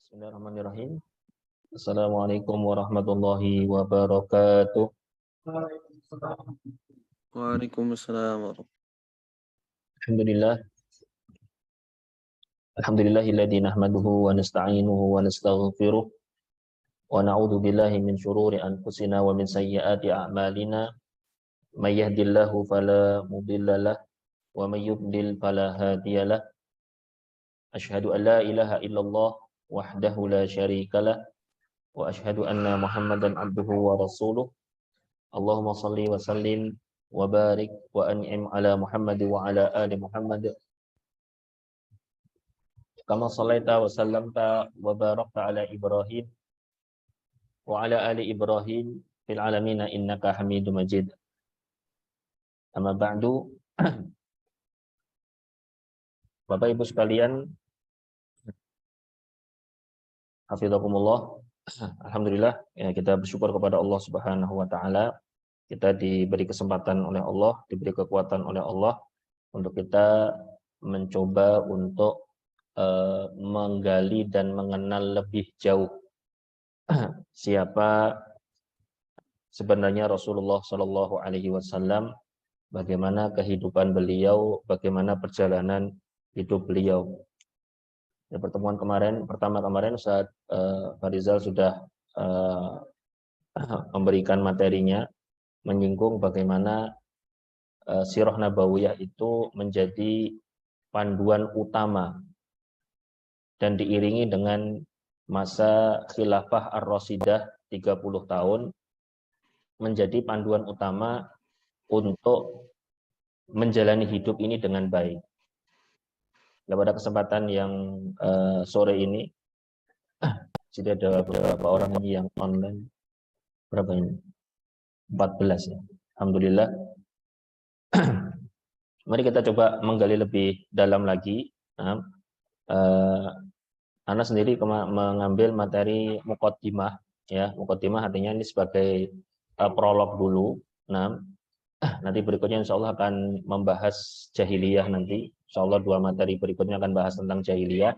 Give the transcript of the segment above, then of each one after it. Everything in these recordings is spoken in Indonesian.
Bismillahirrahmanirrahim. Assalamualaikum warahmatullahi wabarakatuh. Waalaikumsalam warahmatullahi Alhamdulillah. Alhamdulillahilladzi nahmaduhu wa nasta'inuhu wa nastaghfiruh wa na'udzu billahi min syururi anfusina wa min sayyiati a'malina. May yahdihillahu fala mudhillalah wa may yudlil fala hadiyalah. Asyhadu an la ilaha illallah wahdahu la syarikalah wa asyhadu anna Muhammadan abduhu wa rasuluh. Allahumma shalli wa sallim wa barik wa an'im ala Muhammad wa ala ali Muhammad kama shallaita wa sallamta wa barakta ala Ibrahim wa ala ali Ibrahim fil alamin innaka Hamidum Majid. Amma ba'du. Bapak Ibu sekalian, hafizakumullah. Alhamdulillah, ya, kita bersyukur kepada Allah Subhanahu wa taala. Kita diberi kesempatan oleh Allah, diberi kekuatan oleh Allah untuk kita mencoba untuk menggali dan mengenal lebih jauh siapa sebenarnya Rasulullah Shallallahu Alaihi Wasallam, bagaimana kehidupan beliau, bagaimana perjalanan hidup beliau. Di pertemuan pertama kemarin Ustaz Farizal sudah memberikan materinya, menyinggung bagaimana sirah nabawiyah itu menjadi panduan utama dan diiringi dengan masa khilafah ar-Rasidah 30 tahun menjadi panduan utama untuk menjalani hidup ini dengan baik. Nah, pada kesempatan yang sore ini, jadi ada beberapa orang ini yang online. Berapa ini? 14 ya. Alhamdulillah. Mari kita coba menggali lebih dalam lagi. Nah, Ana sendiri mengambil materi muqaddimah, ya. Muqaddimah artinya ini sebagai prolog dulu. Nah, nanti berikutnya insya Allah akan membahas jahiliyah nanti. Insya Allah 2 materi berikutnya akan bahas tentang jahiliyah.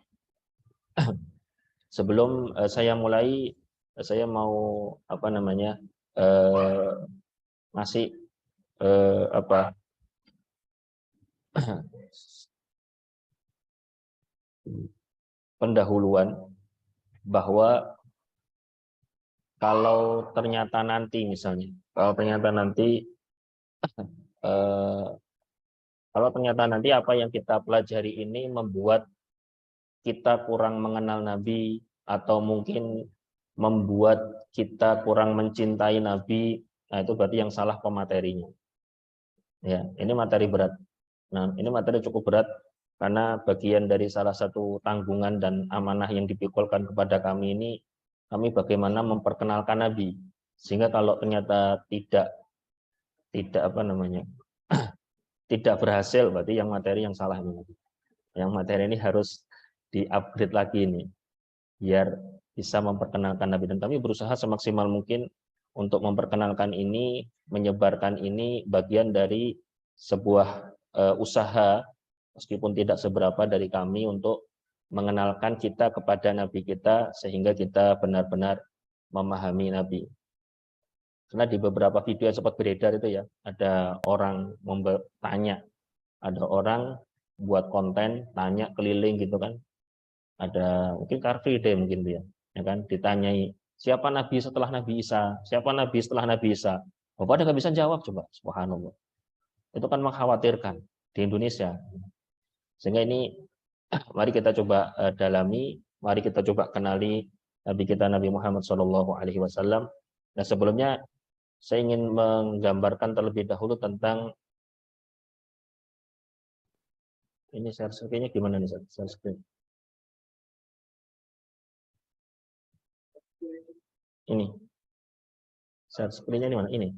Sebelum saya mulai, saya mau ngasih pendahuluan bahwa kalau ternyata nanti misalnya, kalau ternyata nanti apa yang kita pelajari ini membuat kita kurang mengenal Nabi atau mungkin membuat kita kurang mencintai Nabi, nah itu berarti yang salah pematerinya. Ya, ini materi berat. Nah, ini materi cukup berat karena bagian dari salah satu tanggungan dan amanah yang dipikulkan kepada kami ini, kami bagaimana memperkenalkan Nabi. Sehingga kalau ternyata tidak tidak berhasil, berarti yang materi yang salah ini. Yang materi ini harus di-upgrade lagi ini, biar bisa memperkenalkan Nabi. Dan kami berusaha semaksimal mungkin untuk memperkenalkan ini, menyebarkan ini bagian dari sebuah usaha, meskipun tidak seberapa dari kami untuk mengenalkan kita kepada Nabi kita, sehingga kita benar-benar memahami Nabi. Karena di beberapa video yang sempat beredar itu ya, ada orang tanya, ada orang buat konten, tanya keliling gitu kan, ada mungkin Car Free Day mungkin dia, ya kan, ditanyai siapa Nabi setelah Nabi Isa, siapa Nabi setelah Nabi Isa. Bapak ada nggak bisa jawab coba, subhanallah. Itu kan mengkhawatirkan di Indonesia. Sehingga ini mari kita coba dalami, mari kita coba kenali Nabi kita Nabi Muhammad SAW. Nah, sebelumnya saya ingin menggambarkan terlebih dahulu tentang ini share screen-nya gimana nih, share screen. Ini share screen-nya di mana? Ini.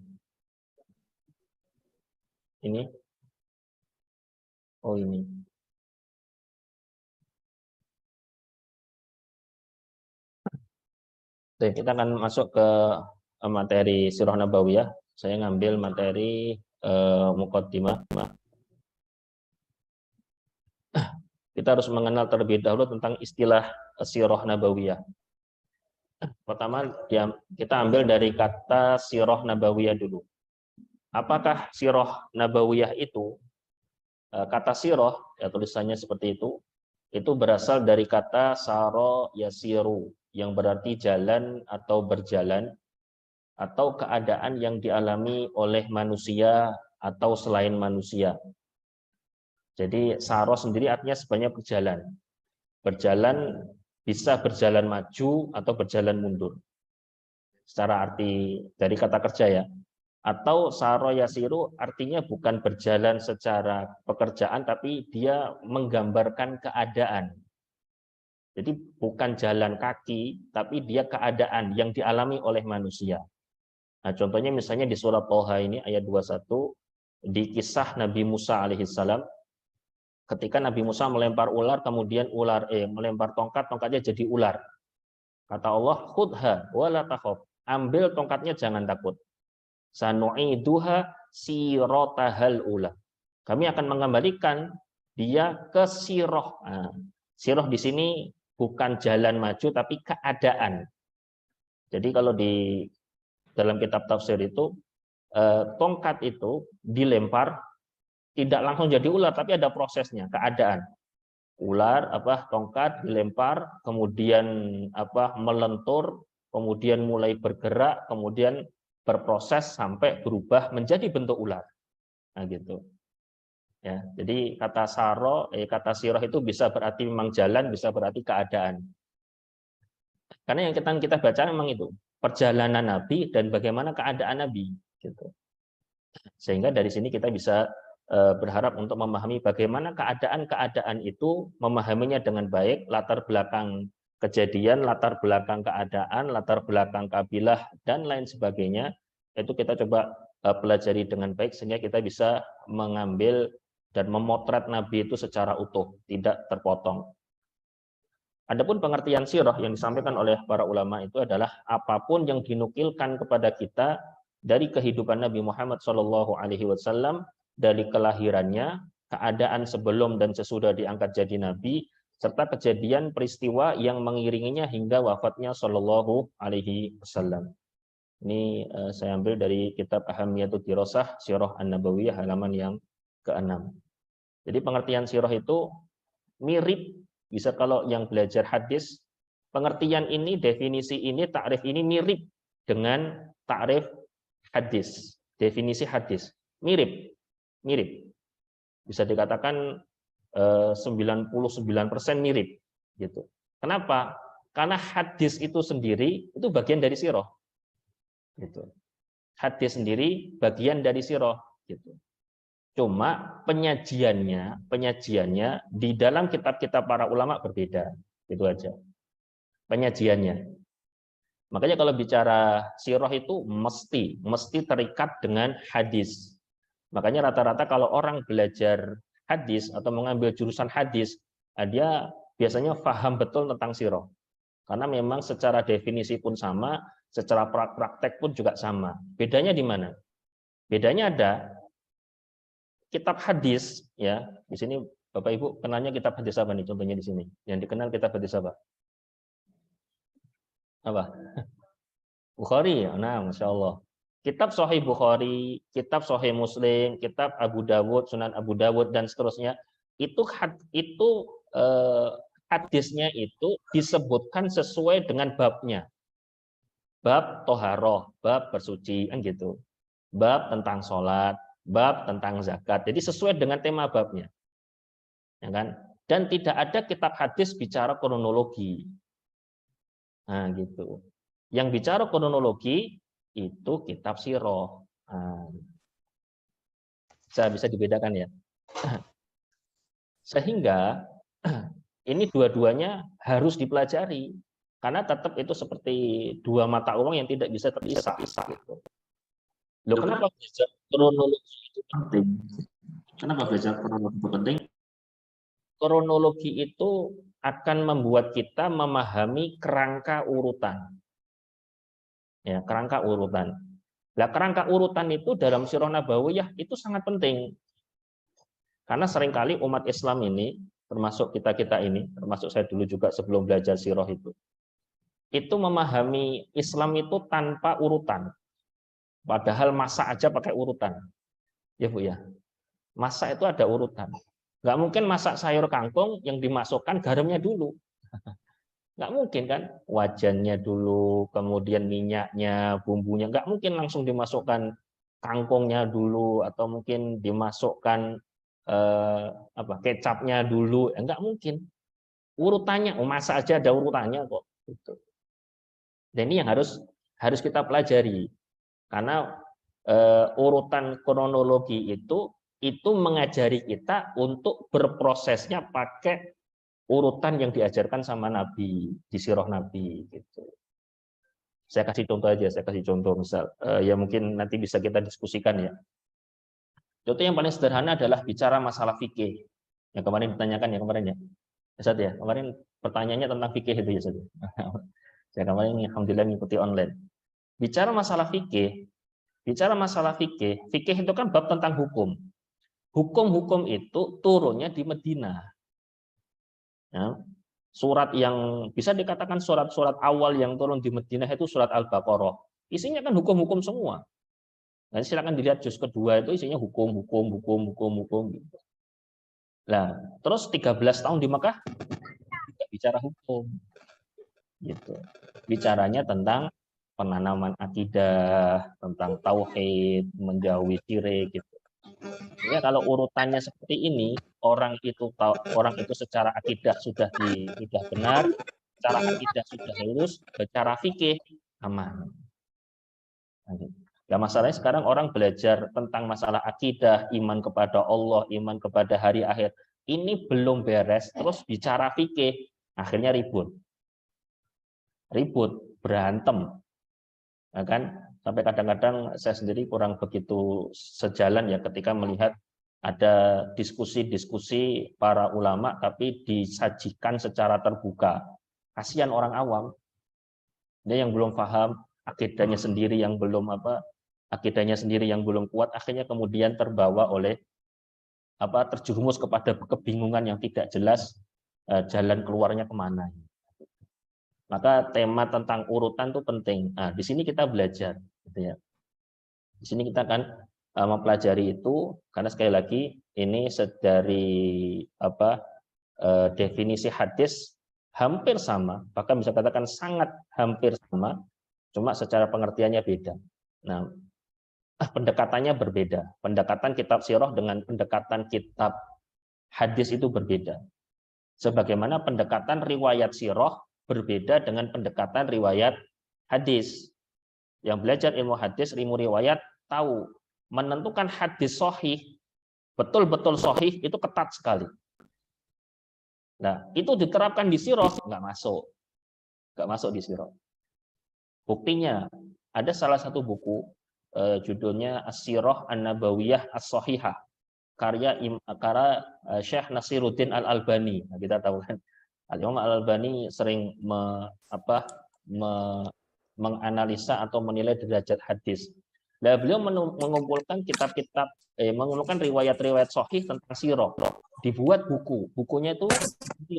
Oh, ini. Oke, kita akan masuk ke materi Sirah Nabawiyah. Saya ngambil materi muqaddimah. kita harus mengenal terlebih dahulu tentang istilah sirah nabawiyah. Pertama, kita ambil dari kata sirah nabawiyah dulu. Apakah sirah nabawiyah itu? Kata sirah, ya tulisannya seperti itu berasal dari kata saro yasiru, yang berarti jalan atau berjalan, atau keadaan yang dialami oleh manusia atau selain manusia. Jadi saro sendiri artinya sebenarnya berjalan. Berjalan bisa berjalan maju atau berjalan mundur. Secara arti dari kata kerja ya. Atau saro yasiru artinya bukan berjalan secara pekerjaan, tapi dia menggambarkan keadaan. Jadi bukan jalan kaki, tapi dia keadaan yang dialami oleh manusia. Nah, contohnya misalnya di surat Thaha ini ayat 21, di kisah Nabi Musa alaihissalam, ketika Nabi Musa melempar ular, kemudian melempar tongkat, tongkatnya jadi ular. Kata Allah, khudha wala takhaf, ambil tongkatnya jangan takut. Sanu'iduha sirotahal ula. Kami akan mengembalikan dia ke siroh. Nah, siroh di sini bukan jalan maju tapi keadaan. Jadi kalau di dalam kitab tafsir itu tongkat itu dilempar tidak langsung jadi ular tapi ada prosesnya, keadaan. Ular tongkat dilempar, kemudian melentur, kemudian mulai bergerak, kemudian berproses sampai berubah menjadi bentuk ular. Nah gitu. Ya, jadi kata kata siroh itu bisa berarti memang jalan, bisa berarti keadaan. Karena yang kita baca memang itu perjalanan Nabi dan bagaimana keadaan Nabi, gitu. Sehingga dari sini kita bisa berharap untuk memahami bagaimana keadaan-keadaan itu, memahaminya dengan baik, latar belakang kejadian, latar belakang keadaan, latar belakang kabilah dan lain sebagainya. Itu kita coba pelajari dengan baik sehingga kita bisa mengambil dan memotret Nabi itu secara utuh, tidak terpotong. Adapun pengertian sirah yang disampaikan oleh para ulama itu adalah apapun yang dinukilkan kepada kita dari kehidupan Nabi Muhammad SAW, dari kelahirannya, keadaan sebelum dan sesudah diangkat jadi Nabi, serta kejadian peristiwa yang mengiringinya hingga wafatnya Shallallahu Alaihi Wasallam. Ini saya ambil dari kitab Ahamiyatud Dirasah Sirah An-Nabawiyah halaman yang ke-6. Jadi pengertian sirah itu mirip, bisa kalau yang belajar hadis, pengertian ini, definisi ini, takrif ini mirip dengan takrif hadis, definisi hadis. Mirip. Bisa dikatakan 99% mirip gitu. Kenapa? Karena hadis itu sendiri itu bagian dari sirah. Gitu. Hadis sendiri bagian dari sirah gitu. Cuma penyajiannya di dalam kitab-kitab para ulama berbeda, itu aja. Penyajiannya. Makanya kalau bicara sirah itu mesti terikat dengan hadis. Makanya rata-rata kalau orang belajar hadis atau mengambil jurusan hadis, dia biasanya paham betul tentang sirah. Karena memang secara definisi pun sama, secara praktek pun juga sama. Bedanya di mana? Bedanya ada kitab hadis, ya. Di sini Bapak Ibu kenalnya kitab hadis apa nih contohnya di sini? Yang dikenal kitab hadis apa? Apa? Bukhari. Nah, Masya Allah. Kitab Sahih Bukhari, kitab Sahih Muslim, kitab Abu Dawud, Sunan Abu Dawud dan seterusnya, itu hadisnya itu disebutkan sesuai dengan babnya. Bab toharoh, bab bersuci, kan gitu. Bab tentang sholat, bab tentang zakat. Jadi sesuai dengan tema babnya. Ya kan? Dan tidak ada kitab hadis bicara kronologi. Nah, gitu. Yang bicara kronologi itu kitab sirah. Nah, bisa dibedakan ya. Sehingga ini dua-duanya harus dipelajari. Karena tetap itu seperti dua mata uang yang tidak bisa terpisah. Gitu. Loh, kenapa belajar kronologi itu penting? Kenapa belajar kronologi itu penting? Kronologi itu akan membuat kita memahami kerangka urutan. Ya, kerangka urutan. Nah, kerangka urutan itu dalam sirah nabawiyah itu sangat penting. Karena seringkali umat Islam ini termasuk kita-kita ini, termasuk saya dulu juga sebelum belajar sirah itu memahami Islam itu tanpa urutan. Padahal masak aja pakai urutan. Ya Bu ya. Masak itu ada urutan. Nggak mungkin masak sayur kangkung yang dimasukkan garamnya dulu. Nggak mungkin kan, wajannya dulu, kemudian minyaknya, bumbunya, nggak mungkin langsung dimasukkan kangkungnya dulu, atau mungkin dimasukkan kecapnya dulu, nggak mungkin. Urutannya, masak aja ada urutannya kok. Gitu. Dan ini yang harus kita pelajari, karena urutan kronologi itu mengajari kita untuk berprosesnya pakai urutan yang diajarkan sama Nabi, di sirah Nabi gitu. Saya kasih contoh misal ya mungkin nanti bisa kita diskusikan ya. Contoh yang paling sederhana adalah bicara masalah fikih. Yang kemarin ditanyakan ya kemarin ya. Ustaz ya, kemarin pertanyaannya tentang fikih itu ya Ustaz. Saya kemarin alhamdulillah mengikuti online. Bicara masalah fikih itu kan bab tentang hukum. Hukum-hukum itu turunnya di Madinah. Ya, surat yang bisa dikatakan surat-surat awal yang turun di Madinah itu surat Al-Baqarah. Isinya kan hukum-hukum semua. Nah, silakan dilihat juz kedua itu isinya hukum. Gitu. Nah, terus 13 tahun di Mekah tidak bicara hukum. Gitu. Bicaranya tentang penanaman akidah, tentang tauhid, menjauhi syirik gitu. Ya, kalau urutannya seperti ini, orang itu secara akidah sudah benar, secara akidah sudah lurus, secara fikih aman. Nah, masalahnya sekarang orang belajar tentang masalah akidah, iman kepada Allah, iman kepada hari akhir. Ini belum beres, terus bicara fikih, akhirnya ribut, berantem, nah, kan? Sampai kadang-kadang saya sendiri kurang begitu sejalan ya ketika melihat ada diskusi-diskusi para ulama tapi disajikan secara terbuka. Kasihan orang awam. Dia yang belum paham, akidahnya sendiri yang belum kuat, akhirnya kemudian terbawa oleh terjerumus kepada kebingungan yang tidak jelas jalan keluarnya kemana. Maka tema tentang urutan itu penting. Nah, di sini kita belajar gitu ya. Di sini kita akan mempelajari itu karena sekali lagi ini dari definisi hadis hampir sama, bahkan bisa katakan sangat hampir sama, cuma secara pengertiannya beda. Nah, pendekatannya berbeda. Pendekatan kitab sirah dengan pendekatan kitab hadis itu berbeda. Sebagaimana pendekatan riwayat sirah berbeda dengan pendekatan riwayat hadis. Yang belajar ilmu hadis, ilmu riwayat tahu menentukan hadis sahih, betul-betul sahih itu ketat sekali. Nah, itu diterapkan di sirah nggak masuk di sirah. Buktinya ada salah satu buku judulnya As-Sirah An-Nabawiyah As-Sahihah karya Syekh Nasiruddin Al-Albani. Nah, kita tahu kan Al-Imam Al-Albani sering menganalisa atau menilai derajat hadis. Nah, beliau mengumpulkan mengumpulkan riwayat-riwayat sahih tentang sirah. Dibuat buku. Bukunya itu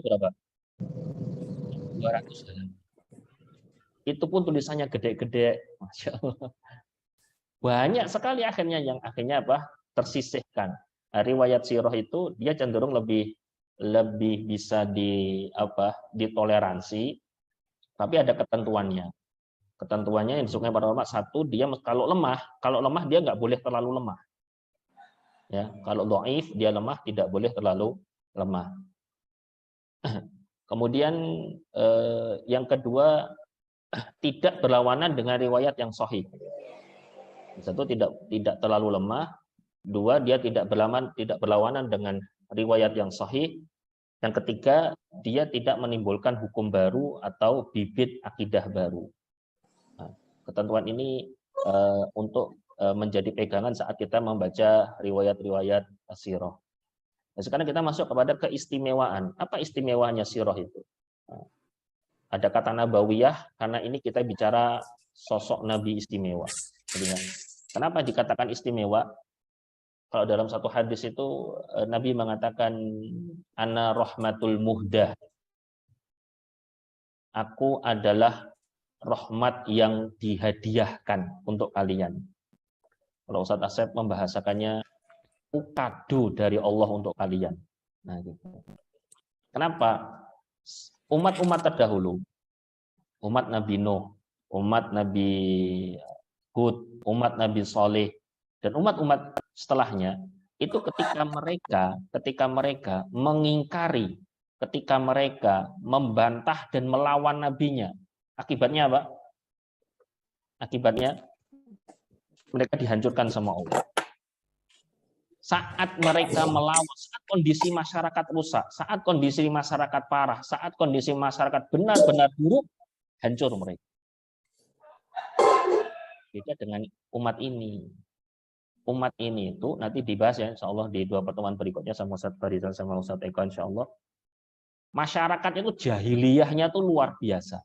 berapa? 200 halaman. Itu pun tulisannya gede-gede, Masya Allah. Banyak sekali yang akhirnya tersisihkan. Nah, riwayat sirah itu dia cenderung lebih bisa ditoleransi, tapi ada ketentuannya. Ketentuannya yang disukai para ulama, satu, dia kalau lemah dia nggak boleh terlalu lemah. Ya, kalau dhaif dia lemah, tidak boleh terlalu lemah. Kemudian yang kedua, tidak berlawanan dengan riwayat yang sahih. Satu, tidak terlalu lemah. Dua, dia tidak berlawanan dengan riwayat yang sahih. Yang ketiga, dia tidak menimbulkan hukum baru atau bibit akidah baru. Nah, ketentuan ini untuk menjadi pegangan saat kita membaca riwayat-riwayat sirah. Nah, sekarang kita masuk kepada keistimewaan. Apa istimewanya sirah itu? Nah, ada kata nabawiyah karena ini kita bicara sosok nabi istimewa. Jadi, kenapa dikatakan istimewa? Kalau dalam satu hadis itu Nabi mengatakan ana rahmatul muhdah. Aku adalah rahmat yang dihadiahkan untuk kalian. Kalau Ustadz Asep membahasakannya kado dari Allah untuk kalian. Nah, gitu. Kenapa? Umat-umat terdahulu, umat Nabi Nuh, umat Nabi Hud, umat Nabi Saleh, dan umat-umat setelahnya, itu ketika mereka mengingkari, ketika mereka membantah dan melawan nabinya, akibatnya apa? Akibatnya mereka dihancurkan sama Allah. Saat mereka melawan, saat kondisi masyarakat rusak, saat kondisi masyarakat parah, saat kondisi masyarakat benar-benar buruk, hancur mereka. Beda dengan umat ini. Umat ini itu nanti dibahas ya, insya Allah di 2 pertemuan berikutnya sama Ustadz Farizal sama Ustadz Eko, insya Allah. Masyarakatnya itu jahiliyahnya tuh luar biasa.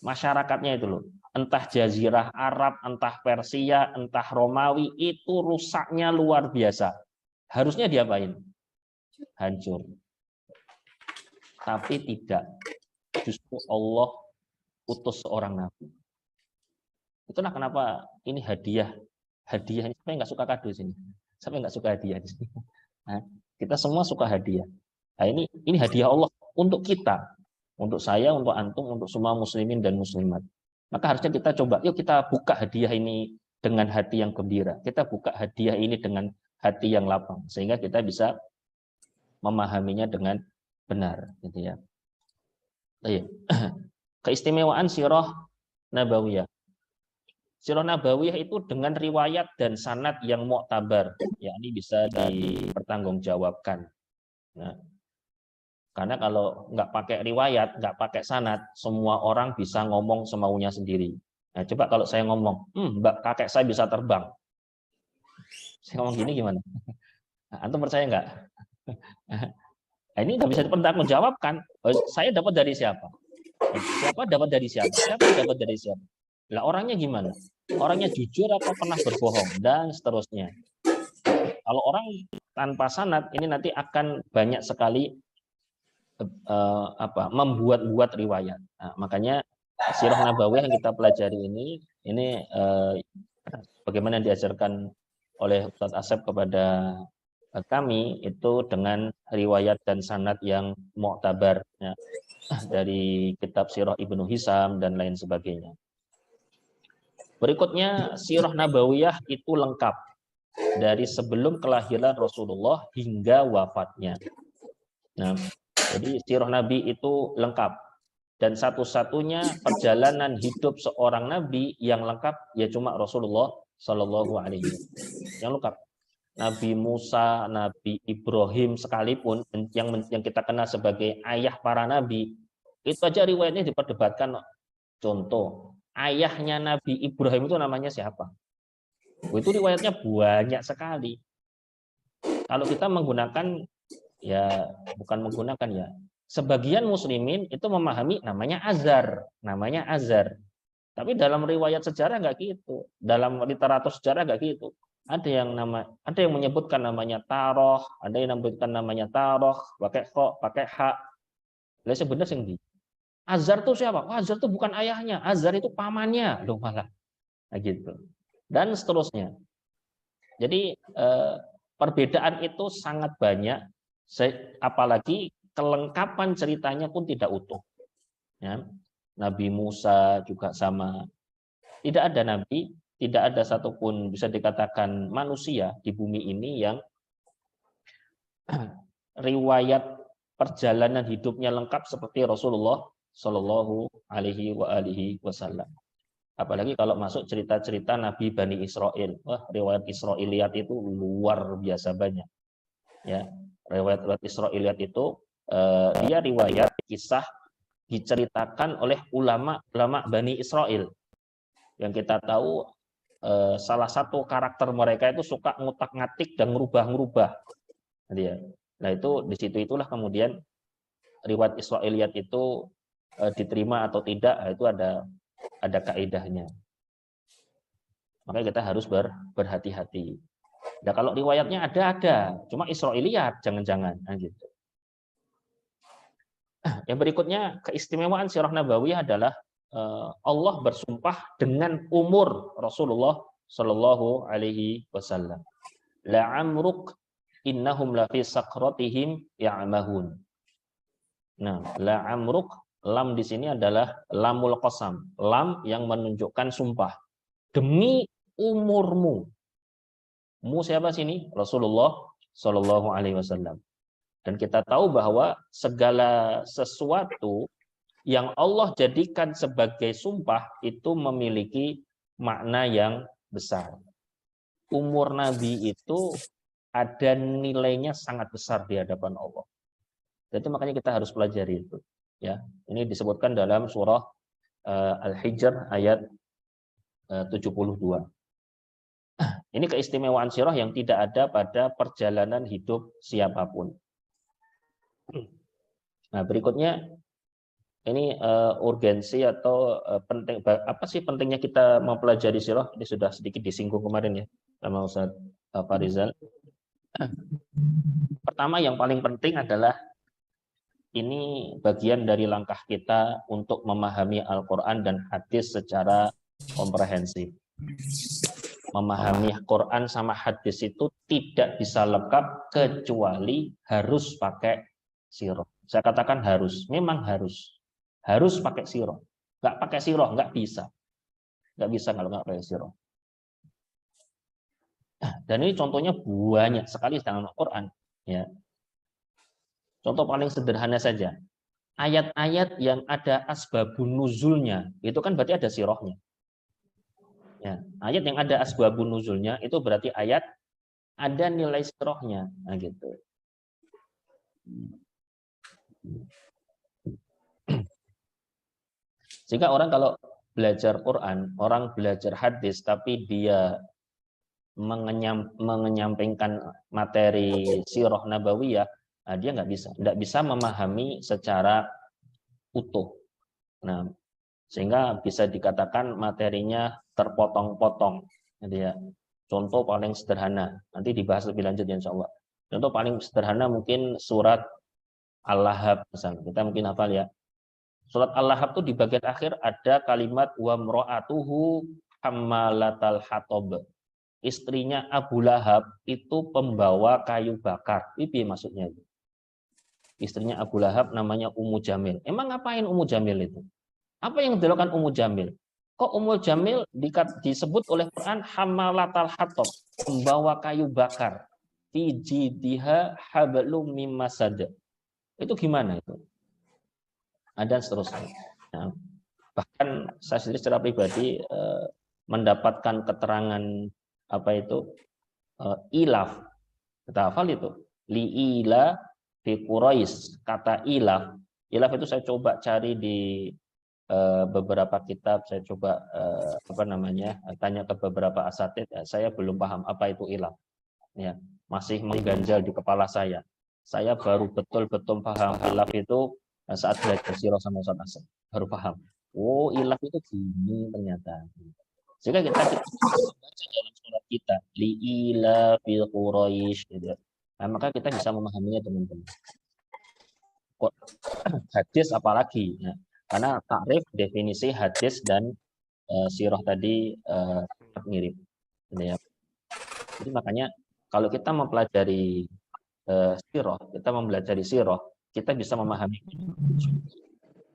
Masyarakatnya itu loh, entah Jazirah Arab, entah Persia, entah Romawi, itu rusaknya luar biasa. Harusnya diapain? Hancur. Tapi tidak. Justru Allah utus seorang nabi. Itulah kenapa ini hadiah. Hadiah ini, siapa yang nggak suka kado sini? Siapa yang nggak suka hadiah di sini? Nah, kita semua suka hadiah. Nah, ini hadiah Allah untuk kita. Untuk saya, untuk antum, untuk semua muslimin dan muslimat. Maka harusnya kita coba, yuk kita buka hadiah ini dengan hati yang gembira. Kita buka hadiah ini dengan hati yang lapang. Sehingga kita bisa memahaminya dengan benar. Gitu ya. Keistimewaan sirah Nabawiyah. Sirah Nabawiyah itu dengan riwayat dan sanad yang mu'tabar. Yakni bisa dipertanggungjawabkan. Nah, karena kalau nggak pakai riwayat, nggak pakai sanad, semua orang bisa ngomong semaunya sendiri. Nah, coba kalau saya ngomong, Mbak, kakek saya bisa terbang. Saya ngomong gini gimana? Nah, antum percaya nggak? Nah, ini nggak bisa dipertanggungjawabkan. Saya dapat dari siapa? Siapa dapat dari siapa? Siapa dapat dari siapa? Lah orangnya gimana? Orangnya jujur atau pernah berbohong? Dan seterusnya. Kalau orang tanpa sanad, ini nanti akan banyak sekali membuat-buat riwayat. Nah, makanya sirah nabawiyah yang kita pelajari ini bagaimana yang diajarkan oleh Ustadz Asep kepada kami itu dengan riwayat dan sanad yang mu'tabar ya, dari kitab Sirah Ibnu Hisam dan lain sebagainya. Berikutnya sirah nabawiyah itu lengkap dari sebelum kelahiran Rasulullah hingga wafatnya. Nah, jadi sirah Nabi itu lengkap. Dan satu-satunya perjalanan hidup seorang Nabi yang lengkap ya cuma Rasulullah Shallallahu Alaihi Wasallam. Yang lengkap. Nabi Musa, Nabi Ibrahim sekalipun yang kita kenal sebagai ayah para nabi, itu aja riwayatnya diperdebatkan. Contoh, ayahnya Nabi Ibrahim itu namanya siapa? Itu riwayatnya banyak sekali. Kalau kita menggunakan ya bukan menggunakan ya. Sebagian muslimin itu memahami namanya azar. Tapi dalam riwayat sejarah nggak gitu. Dalam literatur sejarah nggak gitu. Ada yang menyebutkan namanya taroh, ada yang menyebutkan namanya taroh, pakai kho, pakai hak. Lalu sebenarnya sing Azar itu siapa? Oh, Azar itu bukan ayahnya, Azar itu pamannya, loh malah. Nah, gitu. Dan seterusnya. Jadi perbedaan itu sangat banyak. Apalagi kelengkapan ceritanya pun tidak utuh. Ya. Nabi Musa juga sama. Tidak ada nabi, tidak ada satupun bisa dikatakan manusia di bumi ini yang riwayat perjalanan hidupnya lengkap seperti Rasulullah Shallallahu Alaihi Wasallam. Apalagi kalau masuk cerita-cerita Nabi Bani Israel, wah riwayat Israiliyat itu luar biasa banyak. Ya, riwayat Israiliyat itu dia riwayat kisah diceritakan oleh ulama Bani Israel. Yang kita tahu salah satu karakter mereka itu suka ngutak-ngatik dan ngerubah-ngerubah. Nah itu di situ itulah kemudian riwayat Israiliyat itu diterima atau tidak, itu ada kaidahnya. Makanya kita harus berhati-hati. Nah, kalau riwayatnya ada, cuma Israiliyat jangan-jangan, nah, gitu. Yang berikutnya keistimewaan sirah nabawiyah adalah Allah bersumpah dengan umur Rasulullah Shallallahu Alaihi Wasallam. La'amruk innahum lafi sakratihim ya'mahun. Nah, la'amruk, lam di sini adalah lamul qasam, lam yang menunjukkan sumpah. Demi umurmu. Mu siapa sini? Rasulullah Shallallahu Alaihi Wasallam. Dan kita tahu bahwa segala sesuatu yang Allah jadikan sebagai sumpah itu memiliki makna yang besar. Umur Nabi itu ada nilainya sangat besar di hadapan Allah. Jadi makanya kita harus pelajari itu. Ya, ini disebutkan dalam surah Al-Hijr ayat 72. Ini keistimewaan sirah yang tidak ada pada perjalanan hidup siapapun. Nah, berikutnya ini urgensi atau penting, apa sih pentingnya kita mempelajari sirah? Ini sudah sedikit disinggung kemarin ya sama Ustaz Pak Rizal. Pertama yang paling penting adalah ini bagian dari langkah kita untuk memahami Al-Quran dan hadis secara komprehensif. Memahami Quran sama hadis itu tidak bisa lengkap kecuali harus pakai sirah. Saya katakan harus, memang harus pakai sirah. Nggak pakai sirah nggak bisa kalau nggak pakai sirah. Dan ini contohnya banyak sekali dalam Al-Quran. Ya. Contoh paling sederhana saja, ayat-ayat yang ada asbabun nuzulnya itu kan berarti ada sirahnya. Ya, ayat yang ada asbabun nuzulnya itu berarti ayat ada nilai sirahnya, nah gitu. Sehingga orang kalau belajar Quran, orang belajar hadis, tapi dia menyampingkan materi sirah nabawiyah, nah dia nggak bisa memahami secara utuh. Nah, sehingga bisa dikatakan materinya terpotong-potong. Jadi ya, contoh paling sederhana, nanti dibahas lebih lanjut ya insya Allah. Contoh paling sederhana mungkin surat Al-Lahab misalnya. Kita mungkin hafal ya. Surat Al-Lahab itu di bagian akhir ada kalimat wa mra'atuhu hammalatal hatab. Istrinya Abu Lahab itu pembawa kayu bakar. Ini maksudnya. Istrinya Abu Lahab namanya Ummu Jamil. Emang ngapain Ummu Jamil itu? Apa yang dilakukan Ummu Jamil? Kok Ummu Jamil disebut oleh Quran hammalatal hatab, pembawa kayu bakar. Fi jidha hablum mim masad. Itu gimana itu? Ada seterusnya. Nah, bahkan saya sendiri secara pribadi mendapatkan keterangan apa itu ilaf. Kita hafal itu. Li'ila fi Quraisy. Kata ilaf. Ilaf itu saya coba cari di beberapa kitab, saya coba tanya ke beberapa asatid, saya belum paham apa itu ilaf. Ya, masih mengganjal di kepala saya. Saya baru betul-betul paham ilaf itu saat belajar sirah sama Ustaz Asad. Baru paham. Oh, ilaf itu gini ternyata. Sehingga kita baca dalam surat kita, li'ila fil Quraisy gitu. Nah, maka kita bisa memahaminya dengan benar. Hadis apalagi, ya. Karena takrif definisi hadis dan sirah tadi mirip. Gitu ya. Jadi makanya kalau kita mempelajari sirah, kita mempelajari sirah, kita bisa memahami.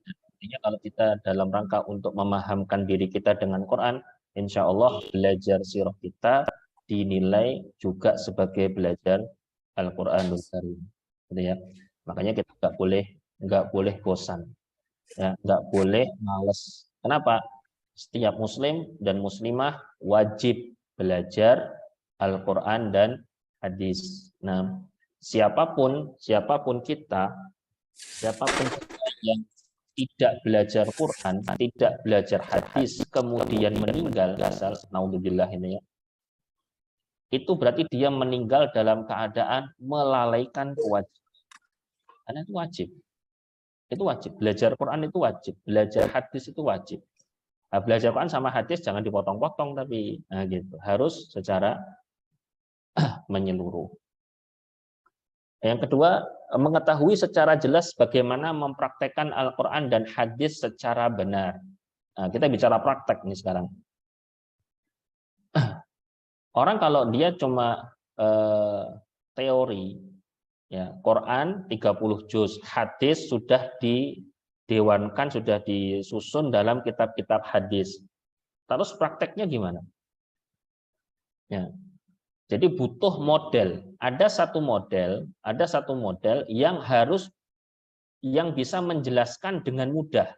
Artinya kalau kita dalam rangka untuk memahamkan diri kita dengan Quran, insya Allah belajar sirah kita dinilai juga sebagai belajar Al-Quranul Karim. Gitu ya. Makanya kita nggak boleh bosan, ya, nggak boleh males. Kenapa? Setiap Muslim dan Muslimah wajib belajar Al-Quran dan hadis. Nah, siapapun kita yang tidak belajar Quran, tidak belajar hadis, kemudian meninggal, asal naudzubillah ini ya, itu berarti dia meninggal dalam keadaan melalaikan kewajiban. Karena itu wajib. Itu wajib. Belajar Quran itu wajib. Belajar hadis itu wajib. Nah, belajar Quran sama hadis jangan dipotong-potong, tapi nah gitu. Harus secara menyeluruh. Yang kedua, mengetahui secara jelas bagaimana mempraktekkan Al-Quran dan hadis secara benar. Nah, kita bicara praktek nih sekarang. Orang kalau dia cuma teori, ya, Quran 30 juz, hadis sudah didewankan, sudah disusun dalam kitab-kitab hadis. Terus prakteknya gimana? Ya. Jadi butuh model. Ada satu model yang bisa menjelaskan dengan mudah.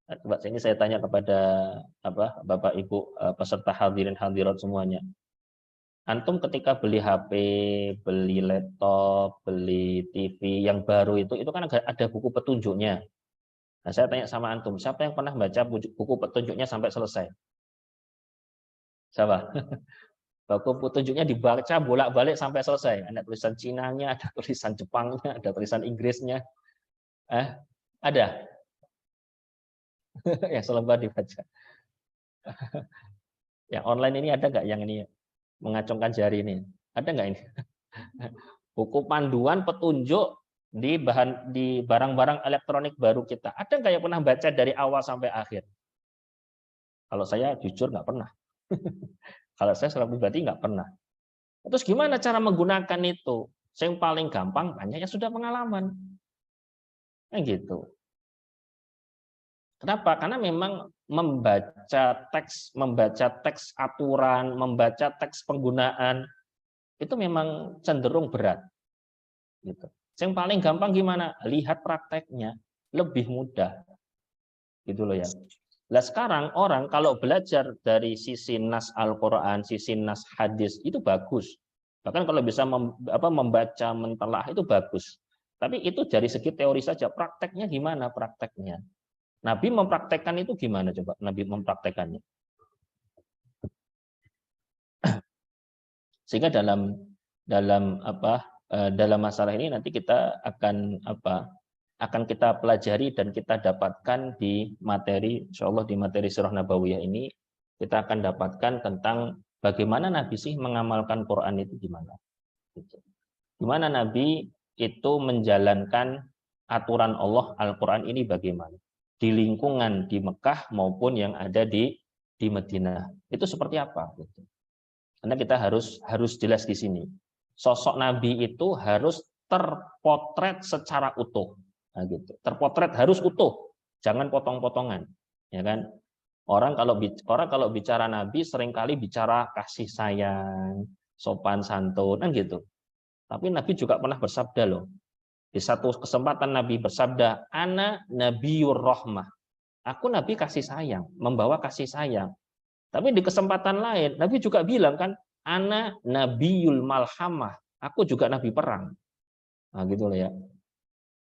Coba ini saya tanya kepada Bapak Ibu peserta hadirin hadirat semuanya. Antum ketika beli HP, beli laptop, beli TV yang baru itu kan ada buku petunjuknya. Nah, saya tanya sama antum, siapa yang pernah baca buku petunjuknya sampai selesai? Siapa? Buku petunjuknya dibaca bolak-balik sampai selesai. Ada tulisan Cinanya, ada tulisan Jepangnya, ada tulisan Inggrisnya. Ada? Yang selembar dibaca. Yang online ini ada nggak yang ini mengacungkan jari ini? Ada nggak ini? Buku panduan petunjuk di barang-barang elektronik baru kita. Ada nggak yang pernah baca dari awal sampai akhir? Kalau saya jujur nggak pernah. Kalau saya secara pribadi nggak pernah. Terus gimana cara menggunakan itu? Yang paling gampang banyak yang sudah pengalaman. Gitu. Kenapa? Karena memang membaca teks aturan, membaca teks penggunaan itu memang cenderung berat. Gitu. Yang paling gampang gimana? Lihat prakteknya, lebih mudah. Gitu loh ya. Nah sekarang orang kalau belajar dari sisi nas Al-Quran, sisi nas hadis itu bagus. Bahkan kalau bisa membaca, mentelah itu bagus. Tapi itu dari segi teori saja. Prakteknya gimana prakteknya? Nabi mempraktekkan itu gimana coba? Nabi mempraktekannya. Sehingga dalam masalah ini nanti kita akan kita pelajari dan kita dapatkan di materi, insyaallah di materi Sirah Nabawiyah ini kita akan dapatkan tentang bagaimana Nabi sih mengamalkan Quran itu gimana. Gimana Nabi itu menjalankan aturan Allah Al-Quran ini bagaimana. Di lingkungan di Mekah maupun yang ada di Madinah. Itu seperti apa? Karena kita harus jelas di sini. Sosok Nabi itu harus terpotret secara utuh. Nah, gitu. Terpotret harus utuh, jangan potong-potongan, ya kan? Orang kalau bicara Nabi seringkali bicara kasih sayang, sopan santun, kan gitu. Tapi Nabi juga pernah bersabda loh. Di satu kesempatan Nabi bersabda, "Ana nabiyur rahmah." Aku Nabi kasih sayang, membawa kasih sayang. Tapi di kesempatan lain Nabi juga bilang kan, "Ana nabiyul malhamah." Aku juga Nabi perang. Nah, gitu loh ya.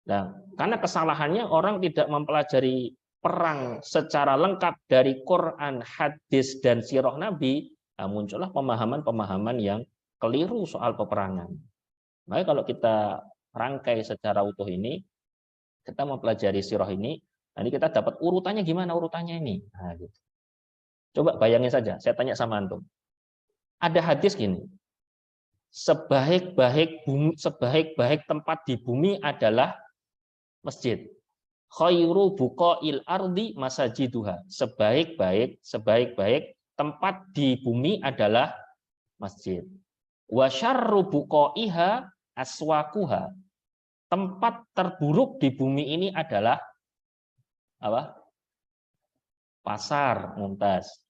Nah, karena kesalahannya orang tidak mempelajari perang secara lengkap dari Quran, hadis, dan sirah Nabi, nah muncullah pemahaman-pemahaman yang keliru soal peperangan. Makanya kalau kita rangkai secara utuh ini, kita mempelajari sirah ini, nanti kita dapat urutannya gimana urutannya ini. Nah, gitu. Coba bayangin saja, saya tanya sama antum. Ada hadis gini, sebaik-baik tempat di bumi adalah masjid. Khairu buqa'il ardi masajiduha. Sebaik-baik tempat di bumi adalah masjid. Wa syarru buqa'iha aswaquha. Tempat terburuk di bumi ini adalah apa? Pasar, Mumtaz.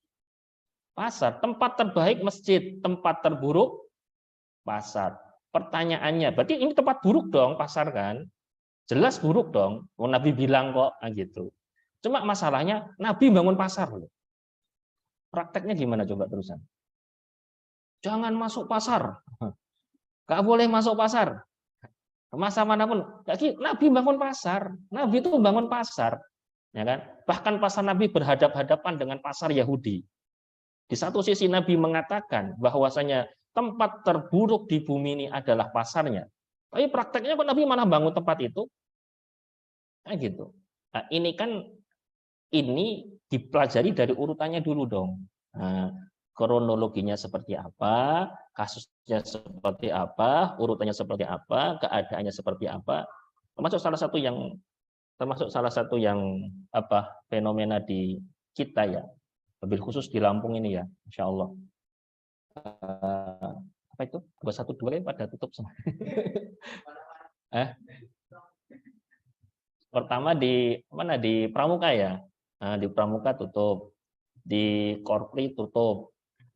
Pasar, tempat terbaik masjid, tempat terburuk pasar. Pertanyaannya, berarti ini tempat buruk dong pasar kan? Jelas buruk dong. Nabi bilang kok gitu. Cuma masalahnya Nabi bangun pasar loh. Prakteknya gimana coba terusan? Jangan masuk pasar. Gak boleh masuk pasar. Masa manapun. Nabi bangun pasar. Nabi itu bangun pasar. Ya kan? Bahkan pasar Nabi berhadap-hadapan dengan pasar Yahudi. Di satu sisi Nabi mengatakan bahwasanya tempat terburuk di bumi ini adalah pasarnya. Tapi prakteknya kok Nabi malah bangun tempat itu? Nah, gitu. Nah, ini dipelajari dari urutannya dulu dong. Nah, kronologinya seperti apa, kasusnya seperti apa, urutannya seperti apa, keadaannya seperti apa. Termasuk salah satu yang fenomena di kita ya, lebih khusus di Lampung ini ya, Insya Allah. Apa itu 212 kan pada tutup semua. Pertama di mana, di Pramuka ya, nah, di Pramuka tutup, di Korpri tutup,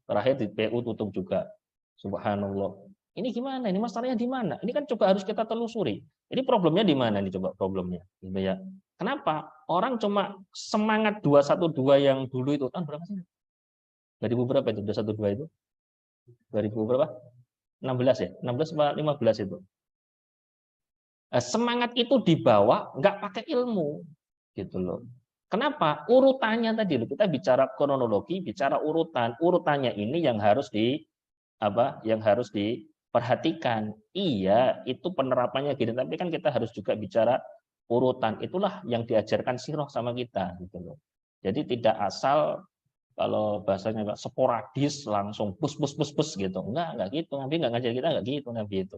terakhir di PU tutup juga. Subhanallah. Ini gimana? Ini masalahnya di mana? Ini kan coba harus kita telusuri. Ini problemnya di mana nih, coba problemnya, gitu ya. Kenapa orang cuma semangat 212 yang dulu itu tahun berapa sih? 2000 berapa itu 212 itu? 2000 berapa? 16 ya? 16 atau 15 itu. Semangat itu dibawa nggak pakai ilmu, gitu loh. Kenapa? Urutannya tadi loh, kita bicara kronologi, bicara urutannya ini yang harus diperhatikan. Iya, itu penerapannya gini, tapi kan kita harus juga bicara urutan. Itulah yang diajarkan sirah sama kita, gitu loh. Jadi tidak asal kalau bahasanya sporadis langsung bus gitu. Enggak gitu. Nabi enggak ngajar kita enggak gitu, Nabi itu.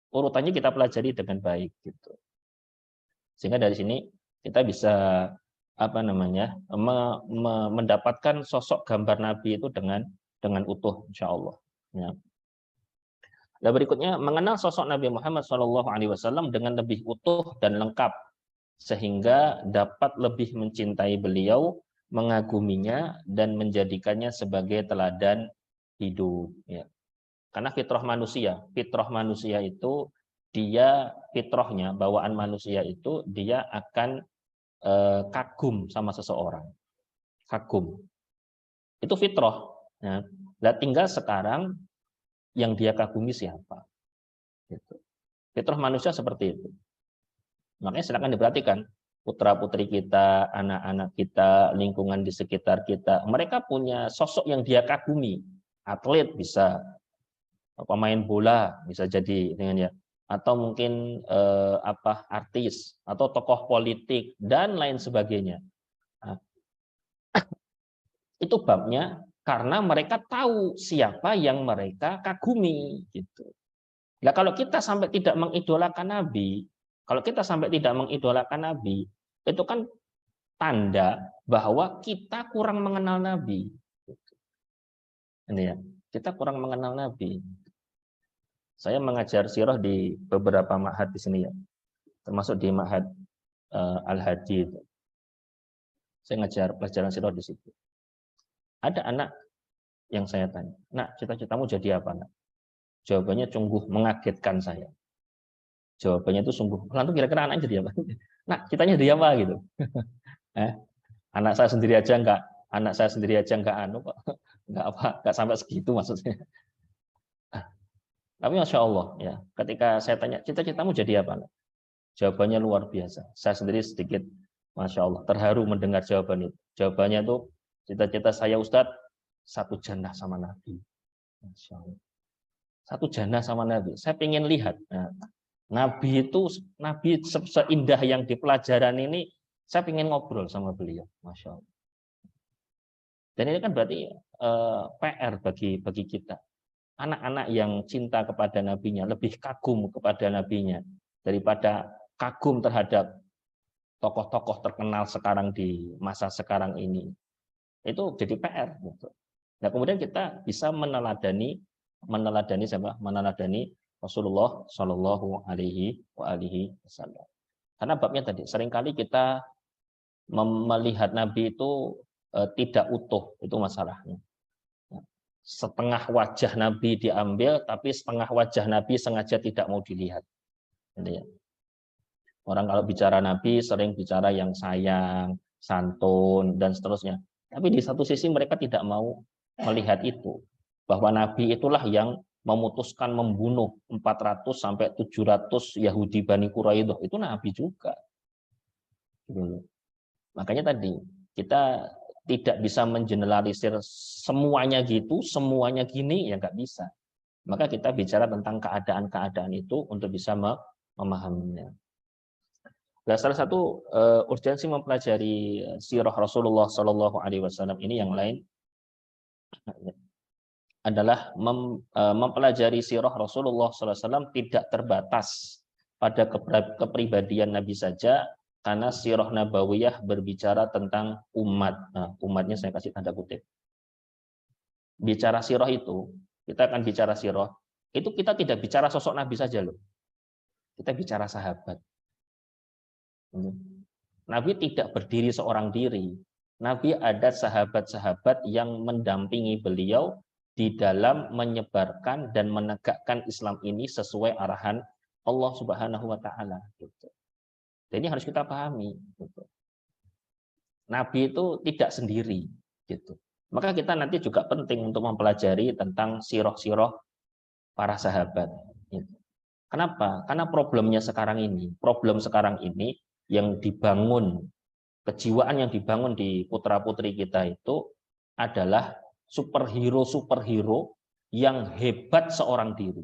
Urutannya kita pelajari dengan baik gitu. Sehingga dari sini kita bisa mendapatkan sosok gambar Nabi itu dengan utuh, insya Allah. Ya. Nah, berikutnya mengenal sosok Nabi Muhammad SAW dengan lebih utuh dan lengkap, sehingga dapat lebih mencintai beliau, mengaguminya, dan menjadikannya sebagai teladan hidup. Ya. Karena fitrah manusia itu dia fitrahnya, bawaan manusia itu dia akan kagum sama seseorang, kagum. Itu fitrah. Ya. Nah, tinggal sekarang yang dia kagumi siapa. Gitu. Fitrah manusia seperti itu. Makanya silakan diperhatikan putra-putri kita, anak-anak kita, lingkungan di sekitar kita, mereka punya sosok yang dia kagumi. Atlet bisa, pemain bola bisa jadi dengan ya, atau mungkin artis atau tokoh politik dan lain sebagainya. Nah, itu babnya karena mereka tahu siapa yang mereka kagumi gitu. Nah, kalau kita sampai tidak mengidolakan Nabi, itu kan tanda bahwa kita kurang mengenal Nabi. Ini ya, kita kurang mengenal Nabi. Saya mengajar sirah di beberapa ma'had di sini ya, termasuk di ma'had Al-Hadi itu. Saya ngajar pelajaran sirah di situ. Ada anak yang saya tanya, "Nak, cita-citamu jadi apa, Nak?" Jawabannya sungguh mengagetkan saya. Jawabannya itu sungguh, lalu kira-kira anaknya jadi apa? Nak, citanya jadi apa gitu? Anak saya sendiri aja enggak enggak sampai segitu maksudnya. Tapi Masya Allah ya, ketika saya tanya cita-citamu jadi apa? Jawabannya luar biasa. Saya sendiri sedikit Masya Allah terharu mendengar jawaban itu. Jawabannya itu cita-cita saya Ustadz satu jannah sama Nabi. Masya Allah. Satu jannah sama Nabi. Saya ingin lihat. Nah, Nabi seindah yang di pelajaran ini, saya ingin ngobrol sama beliau. Masya Allah. Dan ini kan berarti PR bagi kita. Anak-anak yang cinta kepada nabinya, lebih kagum kepada nabinya daripada kagum terhadap tokoh-tokoh terkenal sekarang di masa sekarang ini. Itu jadi PR gitu. Nah, kemudian kita bisa meneladani Rasulullah Shallallahu alaihi wasallam. Karena babnya tadi seringkali kita melihat nabi itu tidak utuh, itu masalahnya. Setengah wajah Nabi diambil, tapi setengah wajah Nabi sengaja tidak mau dilihat. Orang kalau bicara Nabi sering bicara yang sayang, santun, dan seterusnya. Tapi di satu sisi mereka tidak mau melihat itu. Bahwa Nabi itulah yang memutuskan membunuh 400 sampai 700 Yahudi Bani Quraidah. Itu Nabi juga. Makanya tadi, kita tidak bisa mengeneralisir semuanya gitu, semuanya gini, ya nggak bisa. Maka kita bicara tentang keadaan-keadaan itu untuk bisa memahaminya. Nah, salah satu urgensi mempelajari sirah Rasulullah Shallallahu Alaihi Wasallam ini yang lain adalah mempelajari sirah Rasulullah SAW tidak terbatas pada kepribadian Nabi saja, karena sirah nabawiyah berbicara tentang umat. Nah, umatnya saya kasih tanda kutip. Bicara sirah itu, kita akan bicara sirah, itu kita tidak bicara sosok Nabi saja loh. Kita bicara sahabat. Nabi tidak berdiri seorang diri. Nabi ada sahabat-sahabat yang mendampingi beliau di dalam menyebarkan dan menegakkan Islam ini sesuai arahan Allah Subhanahu wa taala gitu. Dan ini harus kita pahami gitu. Nabi itu tidak sendiri gitu. Maka kita nanti juga penting untuk mempelajari tentang sirah-sirah para sahabat gitu. Kenapa? Karena problem sekarang ini yang dibangun, kejiwaan yang dibangun di putra-putri kita itu adalah superhero yang hebat seorang diri.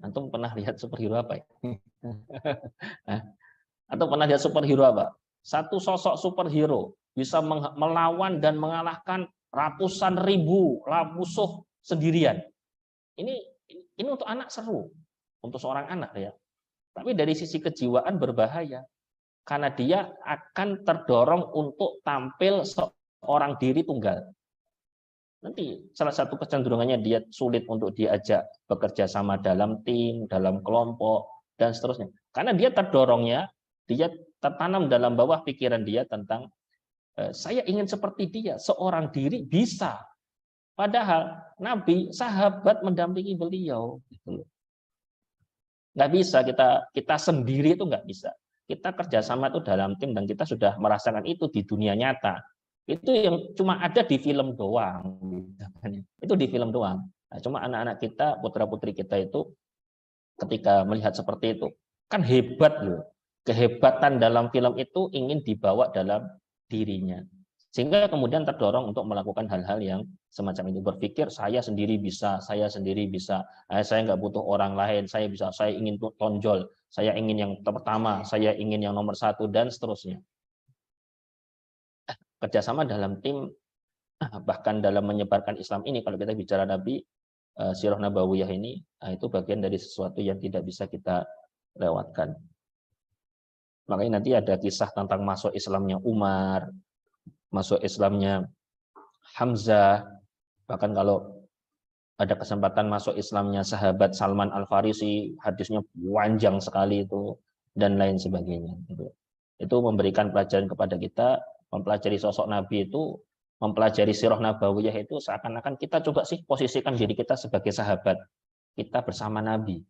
Antum pernah lihat superhero apa ya? Atau pernah lihat superhero apa? Satu sosok superhero bisa melawan dan mengalahkan ratusan ribu musuh sendirian. Ini untuk anak seru, untuk seorang anak ya. Tapi dari sisi kejiwaan berbahaya. Karena dia akan terdorong untuk tampil seorang diri tunggal. Nanti salah satu kecenderungannya dia sulit untuk diajak bekerja sama dalam tim, dalam kelompok, dan seterusnya. Karena dia terdorongnya, dia tertanam dalam bawah pikiran dia tentang saya ingin seperti dia, seorang diri bisa. Padahal Nabi, sahabat mendampingi beliau. Nggak bisa kita sendiri itu nggak bisa. Kita kerjasama itu dalam tim dan kita sudah merasakan itu di dunia nyata. Itu yang cuma ada di film doang. Itu di film doang. Nah, cuma anak-anak kita, putra-putri kita itu ketika melihat seperti itu, kan hebat loh. Kehebatan dalam film itu ingin dibawa dalam dirinya. Sehingga kemudian terdorong untuk melakukan hal-hal yang semacam itu. Berpikir saya sendiri bisa, saya nggak butuh orang lain, saya bisa, saya ingin tonjol, saya ingin yang pertama, saya ingin yang nomor satu, dan seterusnya. Kerjasama dalam tim, bahkan dalam menyebarkan Islam ini, kalau kita bicara Nabi, sirah nabawiyah ini, itu bagian dari sesuatu yang tidak bisa kita lewatkan. Makanya nanti ada kisah tentang masuk Islamnya Umar, masuk Islamnya Hamzah, bahkan kalau ada kesempatan masuk Islamnya sahabat Salman Al-Farisi, hadisnya panjang sekali itu, dan lain sebagainya. Itu memberikan pelajaran kepada kita, mempelajari sosok Nabi itu, mempelajari sirah nabawiyah itu, seakan-akan kita coba sih posisikan diri kita sebagai sahabat, kita bersama Nabi.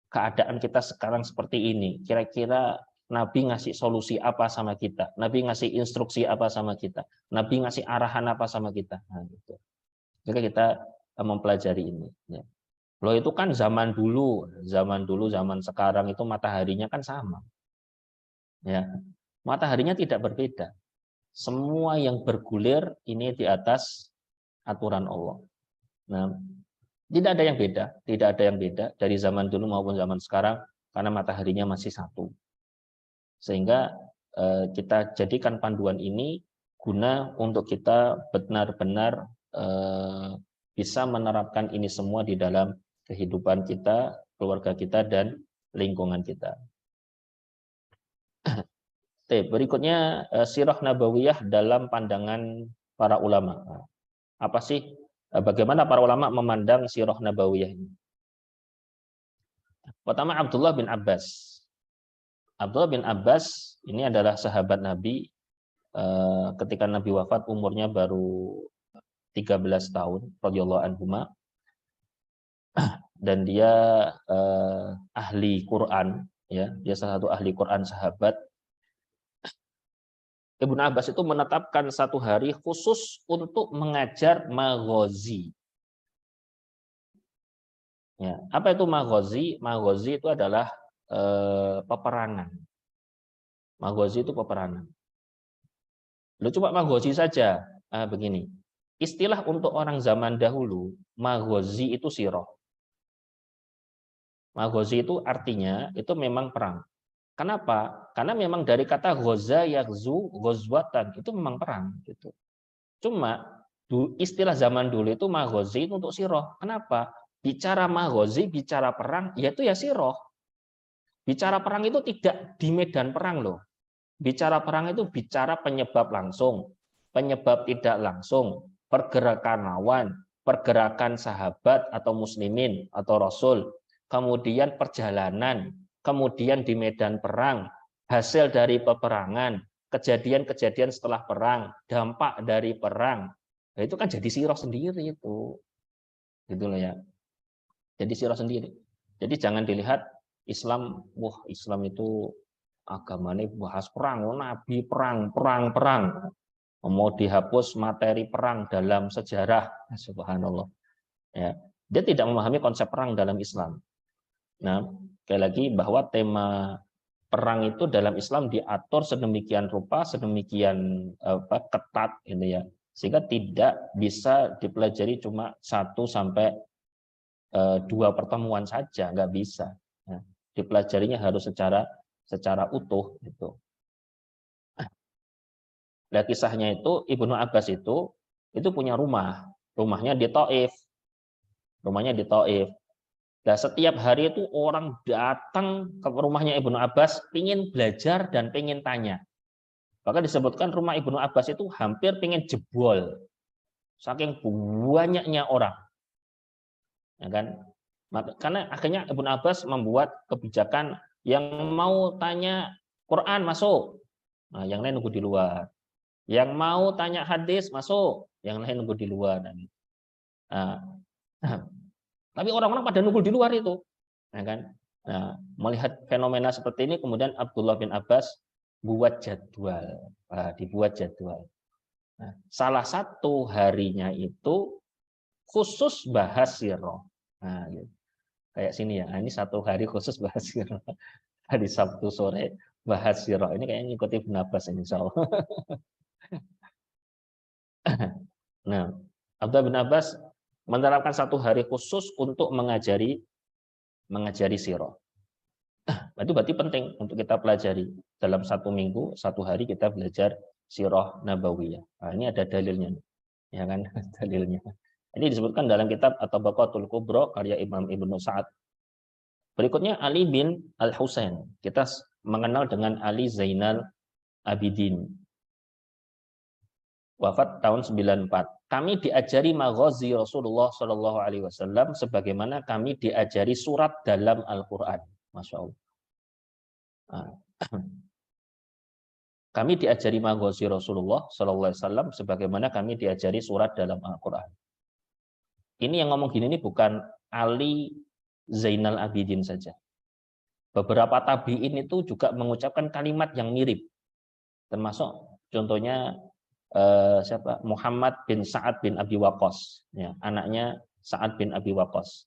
Keadaan kita sekarang seperti ini, kira-kira Nabi ngasih solusi apa sama kita? Nabi ngasih instruksi apa sama kita? Nabi ngasih arahan apa sama kita? Nah, gitu. Jadi kita mempelajari ini. Ya. Loh itu kan zaman dulu, zaman sekarang itu mataharinya kan sama. Ya, mataharinya tidak berbeda. Semua yang bergulir ini di atas aturan Allah. Nah, tidak ada yang beda dari zaman dulu maupun zaman sekarang karena mataharinya masih satu. Sehingga kita jadikan panduan ini guna untuk kita benar-benar bisa menerapkan ini semua di dalam kehidupan kita, keluarga kita, dan lingkungan kita. Berikutnya sirah nabawiyah dalam pandangan para ulama. Apa sih? Bagaimana para ulama memandang sirah nabawiyah ini? Pertama, Abdullah bin Abbas. Abdullah bin Abbas ini adalah sahabat Nabi ketika Nabi wafat umurnya baru 13 tahun radhiyallahu anhuma, dan dia ahli Quran, ya, dia salah satu ahli Quran sahabat. Ibnu Abbas itu menetapkan satu hari khusus untuk mengajar maghazi. Ya, apa itu maghazi? Maghazi itu adalah peperangan. Maghazi itu peperangan. Lu coba maghazi saja. Begini. Istilah untuk orang zaman dahulu, maghazi itu sirah. Maghazi itu artinya itu memang perang. Kenapa? Karena memang dari kata ghaza yaghzu ghazwatan, itu memang perang gitu. Cuma Istilah zaman dulu itu maghazi itu untuk siroh. Kenapa? Bicara maghazi, bicara perang, yaitu ya siroh. Bicara perang itu tidak di medan perang loh. Bicara perang itu bicara penyebab langsung, penyebab tidak langsung, pergerakan lawan, pergerakan sahabat atau muslimin atau rasul, kemudian perjalanan, kemudian di medan perang, hasil dari peperangan, kejadian-kejadian setelah perang, dampak dari perang. Nah, itu kan jadi sirah sendiri itu. Gitu loh ya. Jadi sirah sendiri. Jadi jangan dilihat Islam, wah Islam itu agamanya bahas perang, nabi perang, perang. Mau dihapus materi perang dalam sejarah, subhanallah. Ya, dia tidak memahami konsep perang dalam Islam. Nah, sekali lagi bahwa tema perang itu dalam Islam diatur sedemikian rupa, sedemikian ketat, gitu ya, sehingga tidak bisa dipelajari cuma 1 sampai 2 pertemuan saja, nggak bisa. Ya, dipelajarinya harus secara utuh, gitu. Nah, kisahnya itu Ibnu Abbas itu punya rumahnya di Taif, Nah, setiap hari itu orang datang ke rumahnya Ibnu Abbas, pingin belajar dan pingin tanya. Bahkan disebutkan rumah Ibnu Abbas itu hampir pingin jebol, saking banyaknya orang, ya kan? Karena akhirnya Ibnu Abbas membuat kebijakan yang mau tanya Quran masuk, nah, yang lain nunggu di luar. Yang mau tanya hadis masuk, yang lain nunggu di luar. Nah, tapi orang-orang pada nunggu di luar itu, ya kan? Nah, melihat fenomena seperti ini, kemudian Abdullah bin Abbas dibuat jadwal. Nah, salah satu harinya itu khusus bahas sirah. Nah, gitu. Kayak sini ya, ini 1 hari khusus bahas sirah. Hari Sabtu sore bahas sirah. Ini kayaknya ngikuti bin Abbas ini, insya Allah. Nah, Abdullah bin Abbas menerapkan 1 hari khusus untuk mengajari sirah. Itu berarti penting untuk kita pelajari. Dalam 1 minggu, 1 hari kita belajar sirah nabawiyah. Nah, ini ada dalilnya, ya kan? Dalilnya. Ini disebutkan dalam kitab At-Tabaqatul Kubra karya Imam Ibnu Sa'ad. Berikutnya Ali bin Al-Husain. Kita mengenal dengan Ali Zainal Abidin. Wafat tahun 94. Kami diajari maghazi Rasulullah Shallallahu Alaihi Wasallam sebagaimana kami diajari surat dalam Al-Quran. Masya Allah. Kami diajari maghazi Rasulullah Shallallahu Alaihi Wasallam sebagaimana kami diajari surat dalam Al-Quran. Ini yang ngomong gini ini bukan Ali Zainal Abidin saja. Beberapa tabi'in itu juga mengucapkan kalimat yang mirip. Termasuk contohnya siapa? Muhammad bin Sa'ad bin Abi Waqqas, ya, anaknya Sa'ad bin Abi Waqqas.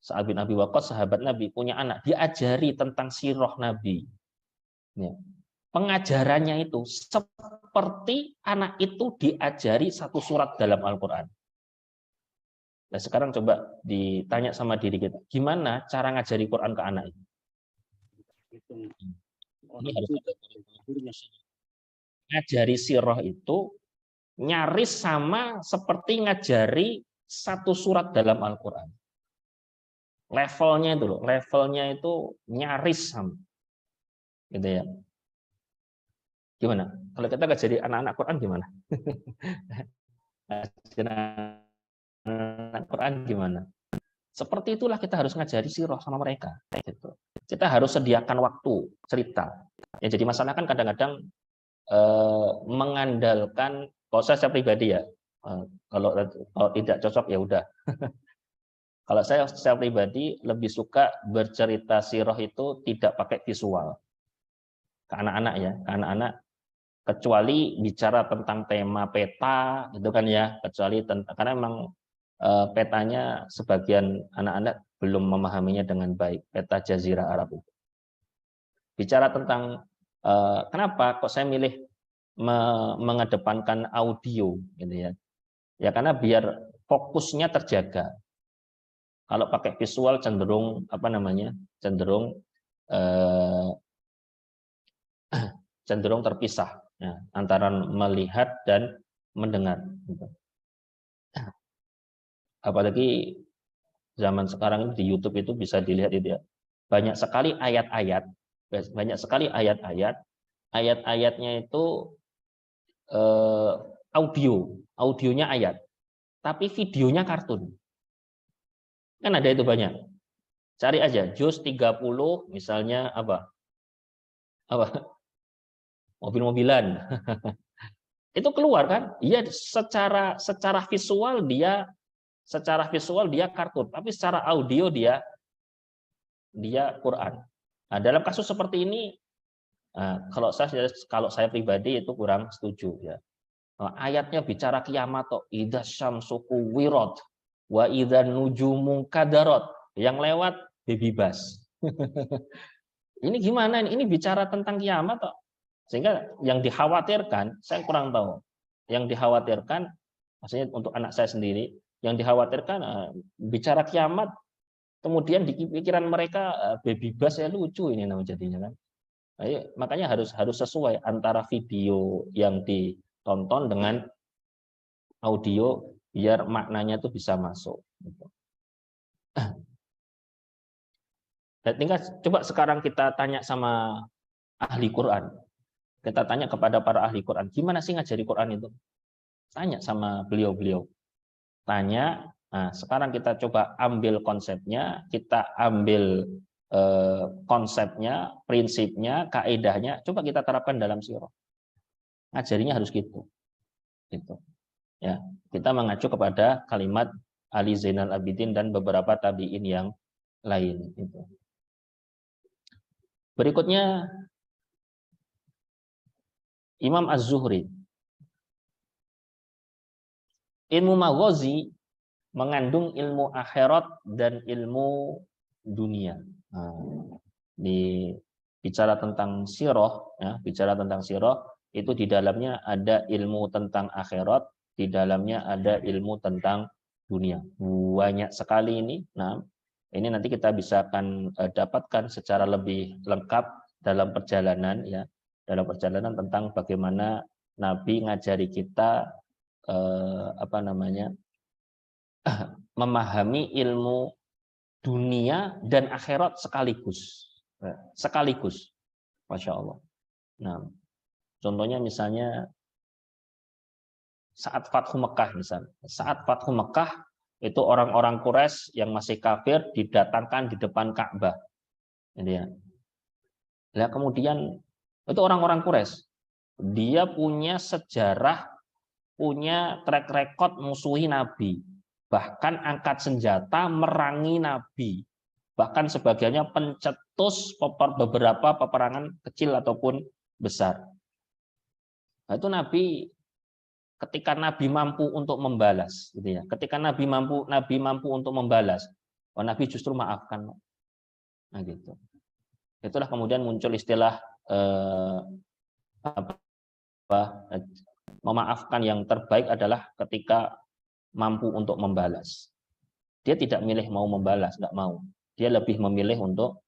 Sa'ad bin Abi Waqqas sahabat Nabi punya anak, diajari tentang sirah Nabi. Ya. Pengajarannya itu seperti anak itu diajari 1 surat dalam Al-Quran. Nah, sekarang coba ditanya sama diri kita, gimana cara ngajari Quran ke anak itu? Ini harus ada kurikulumnya. Ngajari sirah itu nyaris sama seperti ngajari 1 surat dalam Al-Quran. Levelnya itu nyaris sama. Gitu ya. Gimana? Kalau kita ngajari anak-anak Quran gimana? Anak Quran gimana? Seperti itulah kita harus ngajari sirah sama mereka. Gitu. Kita harus sediakan waktu cerita. Ya, jadi masalah kan kadang-kadang mengandalkan, kalau saya pribadi ya, kalau tidak cocok ya udah. Kalau saya pribadi lebih suka bercerita sirah itu tidak pakai visual ke anak-anak ya, ke anak-anak, kecuali bicara tentang tema peta gitu kan ya, kecuali karena memang petanya sebagian anak-anak belum memahaminya dengan baik, peta Jazirah Arab itu. Bicara tentang kenapa kok saya milih mengedepankan audio gitu ya. Ya karena biar fokusnya terjaga. Kalau pakai visual cenderung cenderung terpisah ya, antara melihat dan mendengar. Gitu. Apalagi zaman sekarang ini di YouTube itu bisa dilihat itu ya. Banyak sekali ayat-ayat, ayat-ayatnya itu audionya ayat, tapi videonya kartun. Kan ada itu banyak. Cari aja juz 30 misalnya apa? Mobil-mobilan. Itu keluar kan? Iya, secara visual dia kartun, tapi secara audio dia Quran. Nah, dalam kasus seperti ini, kalau saya pribadi itu kurang setuju ya. Ayatnya bicara kiamat toh, idza syamsu kuwirat wa idza nujumu kadarat. Yang lewat baby bus. Ini gimana ini? Ini bicara tentang kiamat toh. Sehingga yang dikhawatirkan, saya kurang tahu. Yang dikhawatirkan, maksudnya untuk anak saya sendiri, yang dikhawatirkan bicara kiamat, kemudian di pikiran mereka baby bus ya lucu ini namanya jadinya kan. Makanya harus sesuai antara video yang ditonton dengan audio biar maknanya itu bisa masuk. Dan tinggal coba sekarang kita tanya sama ahli Quran. Kita tanya kepada para ahli Quran, gimana sih ngajari Quran itu? Tanya sama beliau-beliau. Tanya, nah sekarang kita coba ambil konsepnya, kita ambil konsepnya, prinsipnya, kaidahnya, coba kita terapkan dalam sirah. Ngajarinya harus gitu. Gitu. Ya, kita mengacu kepada kalimat Ali Zainal Abidin dan beberapa tabi'in yang lain. Gitu. Berikutnya Imam Az-Zuhri. Ilmu maghazi mengandung ilmu akhirat dan ilmu dunia. Nah, bicara tentang sirah, ya, bicara tentang sirah itu di dalamnya ada ilmu tentang akhirat, di dalamnya ada ilmu tentang dunia. Banyak sekali ini. Nah, ini nanti kita bisa akan dapatkan secara lebih lengkap dalam perjalanan ya, dalam perjalanan tentang bagaimana Nabi ngajari kita memahami ilmu dunia dan akhirat sekaligus. Masya Allah. Nah, contohnya misalnya saat Fathu Mekah misalnya. Saat Fathu Mekah itu orang-orang Quraisy yang masih kafir didatangkan di depan Ka'bah. Jadi ya. Nah, kemudian itu orang-orang Quraisy. Dia punya sejarah, punya track record musuhi Nabi. Bahkan angkat senjata merangi Nabi. Bahkan sebagiannya pencetus beberapa peperangan kecil ataupun besar. Nah, itu Nabi ketika Nabi mampu untuk membalas, gitu ya. Ketika Nabi mampu untuk membalas, Nabi justru maafkan. Nah, gitu. Itulah kemudian muncul istilah memaafkan yang terbaik adalah ketika mampu untuk membalas. Dia tidak milih mau membalas, nggak mau. Dia lebih memilih untuk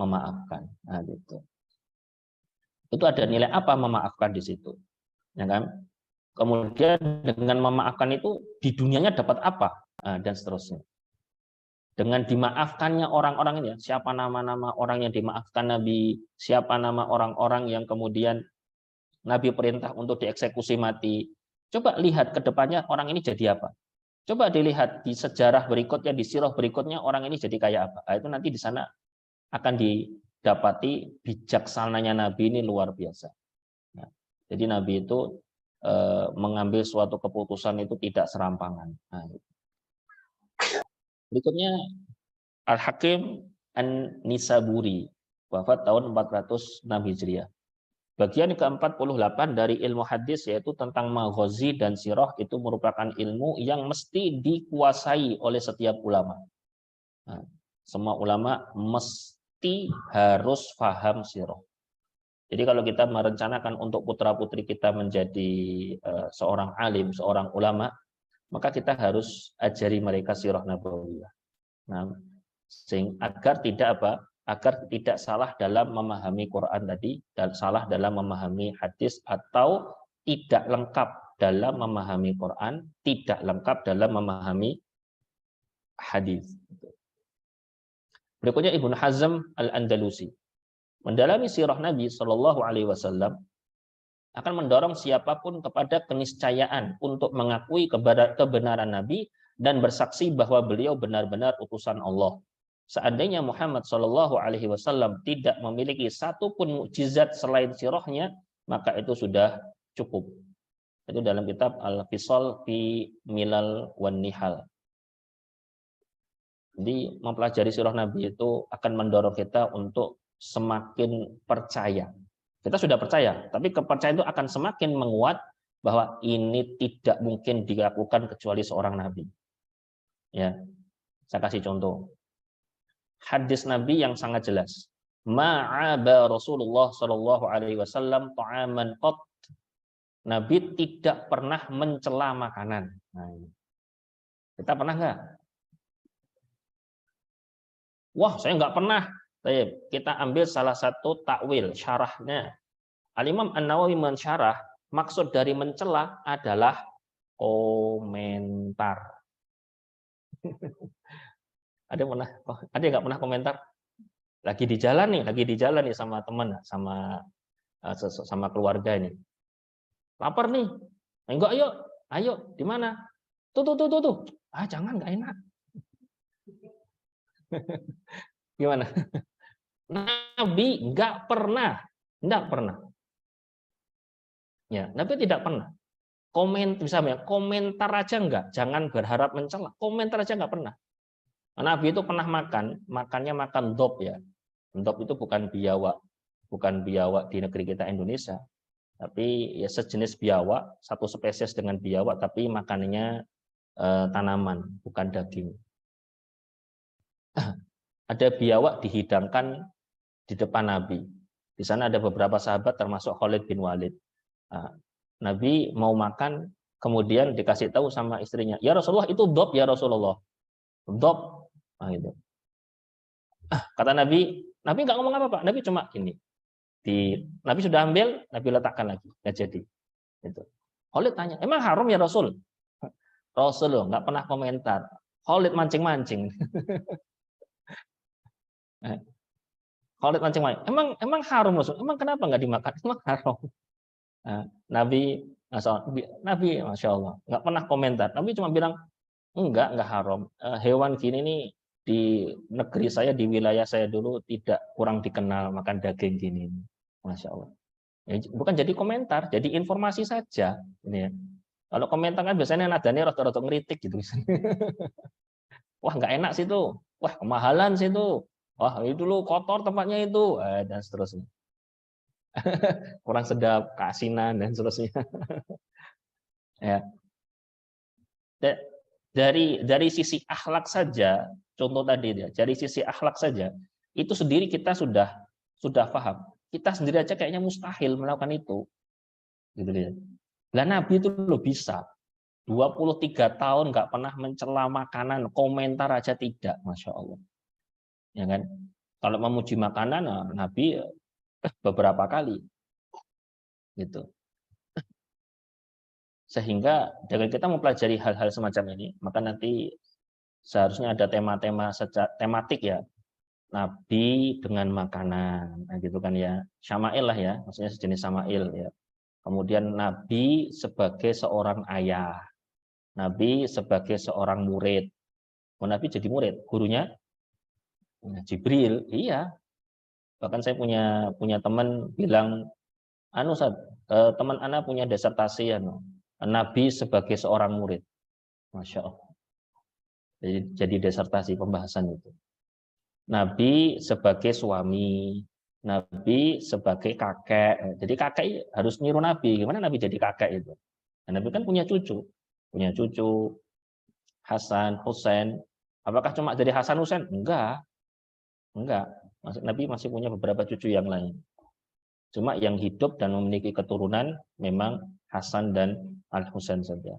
memaafkan. Nah, gitu. Itu ada nilai apa memaafkan di situ, ya kan? Kemudian dengan memaafkan itu di dunianya dapat apa, nah, dan seterusnya. Dengan dimaafkannya orang-orang ini, siapa nama-nama orang yang dimaafkan Nabi, siapa nama orang-orang yang kemudian Nabi perintah untuk dieksekusi mati. Coba lihat ke depannya orang ini jadi apa. Coba dilihat di sejarah berikutnya, di sirah berikutnya orang ini jadi kayak apa. Nah, itu nanti di sana akan didapati bijaksananya Nabi ini luar biasa. Nah, jadi Nabi itu mengambil suatu keputusan itu tidak serampangan. Nah, berikutnya Al-Hakim An-Nisaburi, wafat tahun 406 Hijriah. Bagian ke-48 dari ilmu hadis yaitu tentang maghazi dan sirah itu merupakan ilmu yang mesti dikuasai oleh setiap ulama. Nah, semua ulama mesti harus paham sirah. Jadi kalau kita merencanakan untuk putra-putri kita menjadi seorang alim, seorang ulama, maka kita harus ajari mereka sirah nabawiyah. Nah, agar tidak salah dalam memahami Quran tadi, dan salah dalam memahami hadis, atau tidak lengkap dalam memahami Quran, tidak lengkap dalam memahami hadis. Berikutnya Ibnu Hazm Al-Andalusi. Mendalami sirah Nabi Shallallahu Alaihi Wasallam akan mendorong siapapun kepada keniscayaan untuk mengakui kebenaran Nabi dan bersaksi bahwa beliau benar-benar utusan Allah. Seandainya Muhammad Shallallahu Alaihi Wasallam tidak memiliki satupun mukjizat selain sirahnya, maka itu sudah cukup. Itu dalam kitab Al-Fisal fi Milal wan Nihal. Jadi mempelajari sirah Nabi itu akan mendorong kita untuk semakin percaya. Kita sudah percaya, tapi kepercayaan itu akan semakin menguat bahwa ini tidak mungkin dilakukan kecuali seorang Nabi. Ya, saya kasih contoh. Hadis Nabi yang sangat jelas. Ma'aba Rasulullah Shallallahu Alaihi Wasallam ta'aman qat. Nabi tidak pernah mencela makanan. Nah, kita pernah nggak? Wah, saya nggak pernah. Kita ambil salah satu takwil, syarahnya. Al-Imam An-Nawawi mensyarah, maksud dari mencela adalah komentar. Ada yang nggak pernah komentar? Lagi di jalan nih sama teman, sama keluarga ini. Lapar nih. Enggak, ayo, di mana? Tuh. Ah, jangan, nggak enak. Gimana? Nabi nggak pernah. Ya, Nabi tidak pernah. Komentar aja enggak. Jangan berharap mencela. Komentar aja nggak pernah. Nabi itu pernah makannya makan dop ya. Dop itu bukan biawak di negeri kita Indonesia. Tapi ya sejenis biawak, satu spesies dengan biawak, tapi makanannya tanaman, bukan daging. Ada biawak dihidangkan di depan Nabi. Di sana ada beberapa sahabat termasuk Khalid bin Walid. Nabi mau makan, kemudian dikasih tahu sama istrinya, ya Rasulullah itu dop ya Rasulullah. Dop. Nah, gitu. Kata Nabi nggak ngomong apa-apa. Nabi cuma gini. Nabi sudah ambil, Nabi letakkan lagi. Nggak jadi. Gitu. Khalid tanya, emang haram ya Rasul? Rasul loh, nggak pernah komentar. Khalid mancing-mancing. Khalid mancing-mancing. Emang haram Rasul? Emang kenapa nggak dimakan? Emang haram. Nabi, Masya Allah, nggak pernah komentar. Nabi cuma bilang, enggak haram. Hewan gini nih di negeri saya, di wilayah saya dulu tidak kurang dikenal makan daging gini. Masya Allah. Ya, bukan jadi komentar, jadi informasi saja. Ini ya. Kalau komentar kan biasanya nadanya rada-rada ngeritik gitu. Wah, nggak enak sih itu. Wah, kemahalan sih itu. Wah, itu dulu kotor tempatnya itu. Dan seterusnya. Kurang sedap, keasinan, dan seterusnya. Ya. Dari sisi akhlak saja, contoh tadi ya, dari sisi akhlak saja, itu sendiri kita sudah paham. Kita sendiri aja kayaknya mustahil melakukan itu. Gitu ya. Lah Nabi itu lo bisa. 23 tahun nggak pernah mencela makanan, komentar aja tidak, Masya Allah. Ya kan? Kalau memuji makanan, Nabi beberapa kali. Gitu. Sehingga dengan kita mempelajari hal-hal semacam ini, maka nanti seharusnya ada tema-tema tematik ya. Nabi dengan makanan, nah gitu kan ya. Syama'il lah ya, maksudnya sejenis syama'il ya. Kemudian Nabi sebagai seorang ayah. Nabi sebagai seorang murid. Nabi jadi murid, gurunya Jibril. Iya. Bahkan saya punya teman bilang, teman Ana punya disertasi Nabi sebagai seorang murid. Masya Allah. Jadi disertasi pembahasan itu. Nabi sebagai suami, Nabi sebagai kakek. Jadi kakek harus niru Nabi. Gimana Nabi jadi kakek itu? Nah, Nabi kan punya cucu Hasan, Husain. Apakah cuma dari Hasan Husain? Enggak. Nabi masih punya beberapa cucu yang lain. Cuma yang hidup dan memiliki keturunan memang Hasan dan Al-Husain saja.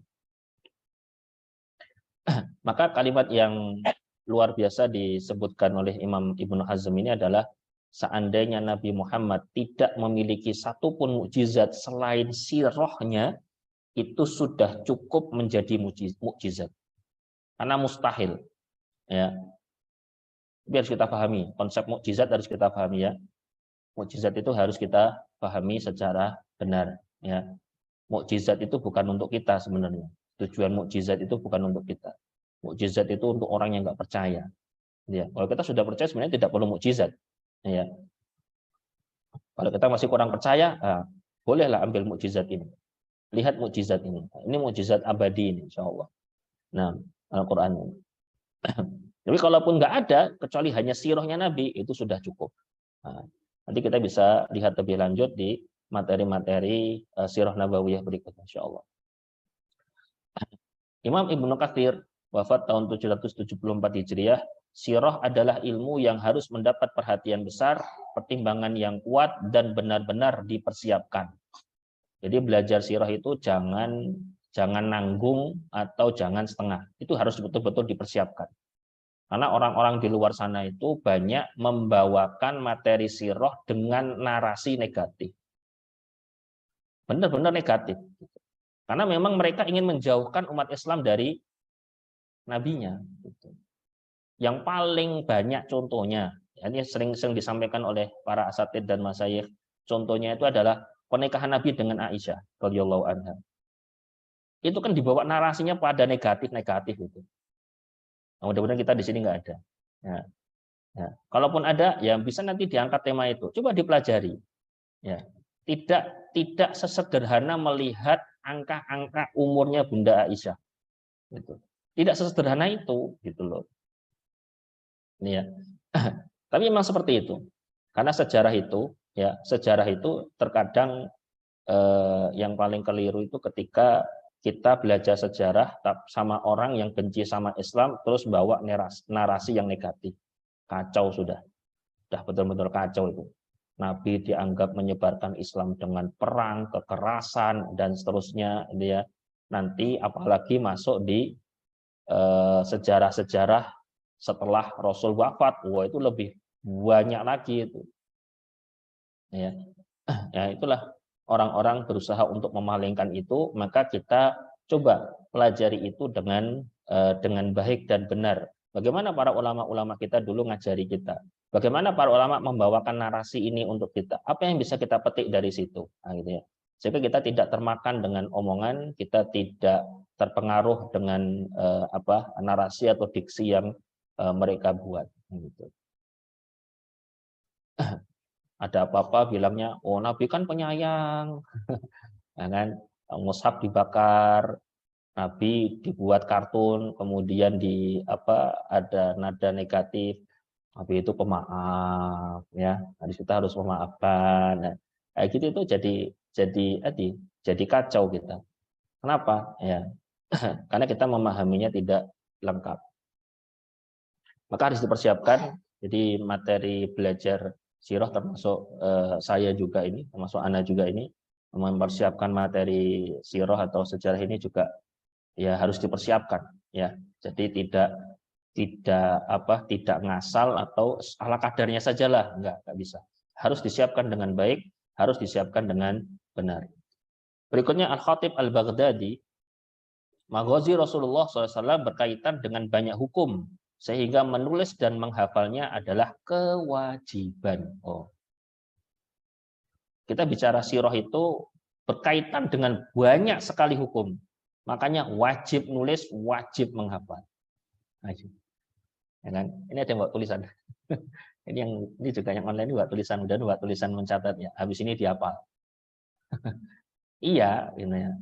Maka kalimat yang luar biasa disebutkan oleh Imam Ibnu Hazm ini adalah seandainya Nabi Muhammad tidak memiliki satupun mukjizat selain sirahnya, itu sudah cukup menjadi mukjizat. Karena mustahil. Ya, tapi harus kita pahami konsep mukjizat, harus kita pahami ya. Mukjizat itu harus kita pahami secara benar. Ya, mukjizat itu bukan untuk kita sebenarnya. Tujuan mukjizat itu bukan untuk kita. Mukjizat itu untuk orang yang nggak percaya. Ya, kalau kita sudah percaya sebenarnya tidak perlu mukjizat. Ya, kalau kita masih kurang percaya, bolehlah ambil mukjizat ini. Lihat mukjizat ini. Ini mukjizat abadi ini, insya Allah. Nah, Al-Quran ini. Tapi kalaupun nggak ada, kecuali hanya sirahnya Nabi, itu sudah cukup. Nah, nanti kita bisa lihat lebih lanjut di materi-materi sirah nabawiyah berikutnya, insya Allah. Imam Ibnu Katsir wafat tahun 774 Hijriah. Sirah adalah ilmu yang harus mendapat perhatian besar, pertimbangan yang kuat, dan benar-benar dipersiapkan. Jadi belajar sirah itu jangan nanggung atau jangan setengah. Itu harus betul-betul dipersiapkan. Karena orang-orang di luar sana itu banyak membawakan materi sirah dengan narasi negatif. Benar-benar negatif. Karena memang mereka ingin menjauhkan umat Islam dari nabinya. Yang paling banyak contohnya, ini sering-sering disampaikan oleh para asatidz dan masyayikh, contohnya itu adalah pernikahan Nabi dengan Aisyah radhiyallahu anha. Itu kan dibawa narasinya pada negatif-negatif itu. Nah, mudah-mudahan kita di sini nggak ada. Ya. Ya. Kalaupun ada, ya bisa nanti diangkat tema itu. Coba dipelajari. Ya. Tidak sesederhana melihat angka-angka umurnya Bunda Aisyah. Gitu. Tidak sesederhana itu, gitu loh. Ya. Tapi memang seperti itu. Karena sejarah itu terkadang yang paling keliru itu ketika kita belajar sejarah sama orang yang benci sama Islam terus bawa narasi yang negatif. Kacau sudah betul-betul kacau itu. Nabi dianggap menyebarkan Islam dengan perang, kekerasan dan seterusnya, dia nanti apalagi masuk di sejarah-sejarah setelah Rasul wafat, wah itu lebih banyak lagi itu. Ya, ya itulah orang-orang berusaha untuk memalingkan itu, maka kita coba pelajari itu dengan baik dan benar. Bagaimana para ulama-ulama kita dulu ngajari kita? Bagaimana para ulama membawakan narasi ini untuk kita? Apa yang bisa kita petik dari situ? Nah, gitu ya. Sehingga kita tidak termakan dengan omongan, kita tidak terpengaruh dengan narasi atau diksi yang mereka buat. Gitu. Ada apa-apa bilangnya, oh Nabi kan penyayang, ya kan? Mushaf dibakar, Nabi dibuat kartun, kemudian ada nada negatif, Nabi itu pemaaf, ya. Hadis kita harus memaafkan. Nah, kayak gitu itu jadi kacau kita. Kenapa? Ya, karena kita memahaminya tidak lengkap. Maka harus dipersiapkan. Jadi materi belajar sirah termasuk saya juga ini, termasuk Ana juga ini mempersiapkan materi sirah atau sejarah ini juga ya harus dipersiapkan ya. Jadi tidak ngasal atau ala kadarnya sajalah, enggak bisa. Harus disiapkan dengan baik, harus disiapkan dengan benar. Berikutnya Al-Khatib Al-Baghdadi, Maghazi Rasulullah SAW berkaitan dengan banyak hukum, sehingga menulis dan menghafalnya adalah kewajiban. Kita bicara sirah itu berkaitan dengan banyak sekali hukum. Makanya wajib nulis, wajib menghafal. Ya kan? Ini ada yang buat tulisan. ini juga yang online buat tulisan, udah buat tulisan mencatat ya. Habis ini dihafal. Iya, ini ya.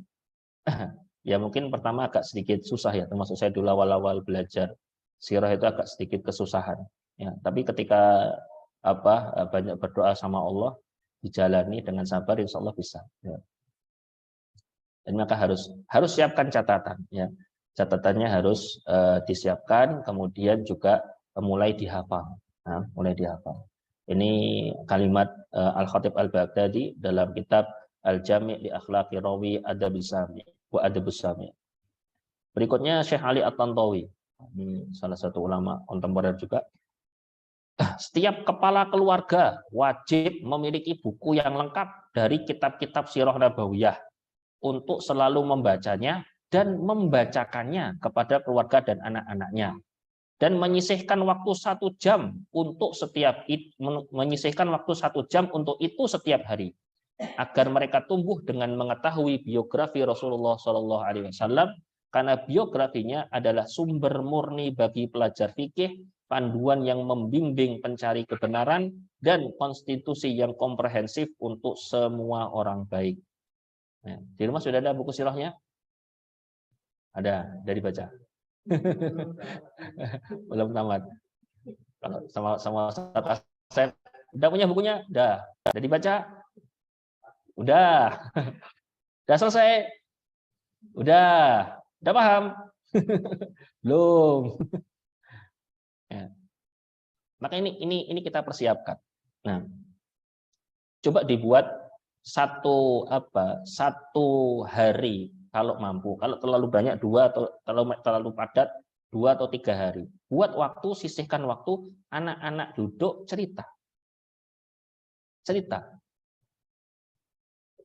Ya mungkin pertama agak sedikit susah ya, termasuk saya dulu awal-awal belajar sirah itu agak sedikit kesusahan. Ya, tapi ketika banyak berdoa sama Allah, dijalani dengan sabar, insya Allah bisa. Ya. Dan maka harus siapkan catatan. Ya, catatannya harus disiapkan, kemudian juga mulai dihafal. Nah, mulai dihafal. Ini kalimat Al-Khatib Al-Baghdadi dalam kitab Al-Jami' li Akhlaqi Rawi Adabus Sami. Berikutnya Syekh Ali At-Tantawi, ini salah satu ulama kontemporer juga. Setiap kepala keluarga wajib memiliki buku yang lengkap dari kitab-kitab sirah nabawiyah untuk selalu membacanya dan membacakannya kepada keluarga dan anak-anaknya. dan menyisihkan waktu 1 jam untuk menyisihkan waktu 1 jam untuk itu setiap hari, agar mereka tumbuh dengan mengetahui biografi Rasulullah Shallallahu Alaihi Wasallam, karena biografinya adalah sumber murni bagi pelajar fikih, panduan yang membimbing pencari kebenaran, dan konstitusi yang komprehensif untuk semua orang baik. Nah, di rumah sudah ada buku sirahnya? Ada, dari baca. Belum tamat. Kalau sama saya udah punya bukunya, udah dibaca, udah selesai, udah paham, belum. Ya. Maka ini kita persiapkan. Nah, coba dibuat satu hari kalau mampu. Kalau terlalu banyak 2, atau terlalu padat 2 atau 3 hari. Buat waktu, sisihkan waktu, anak-anak duduk cerita.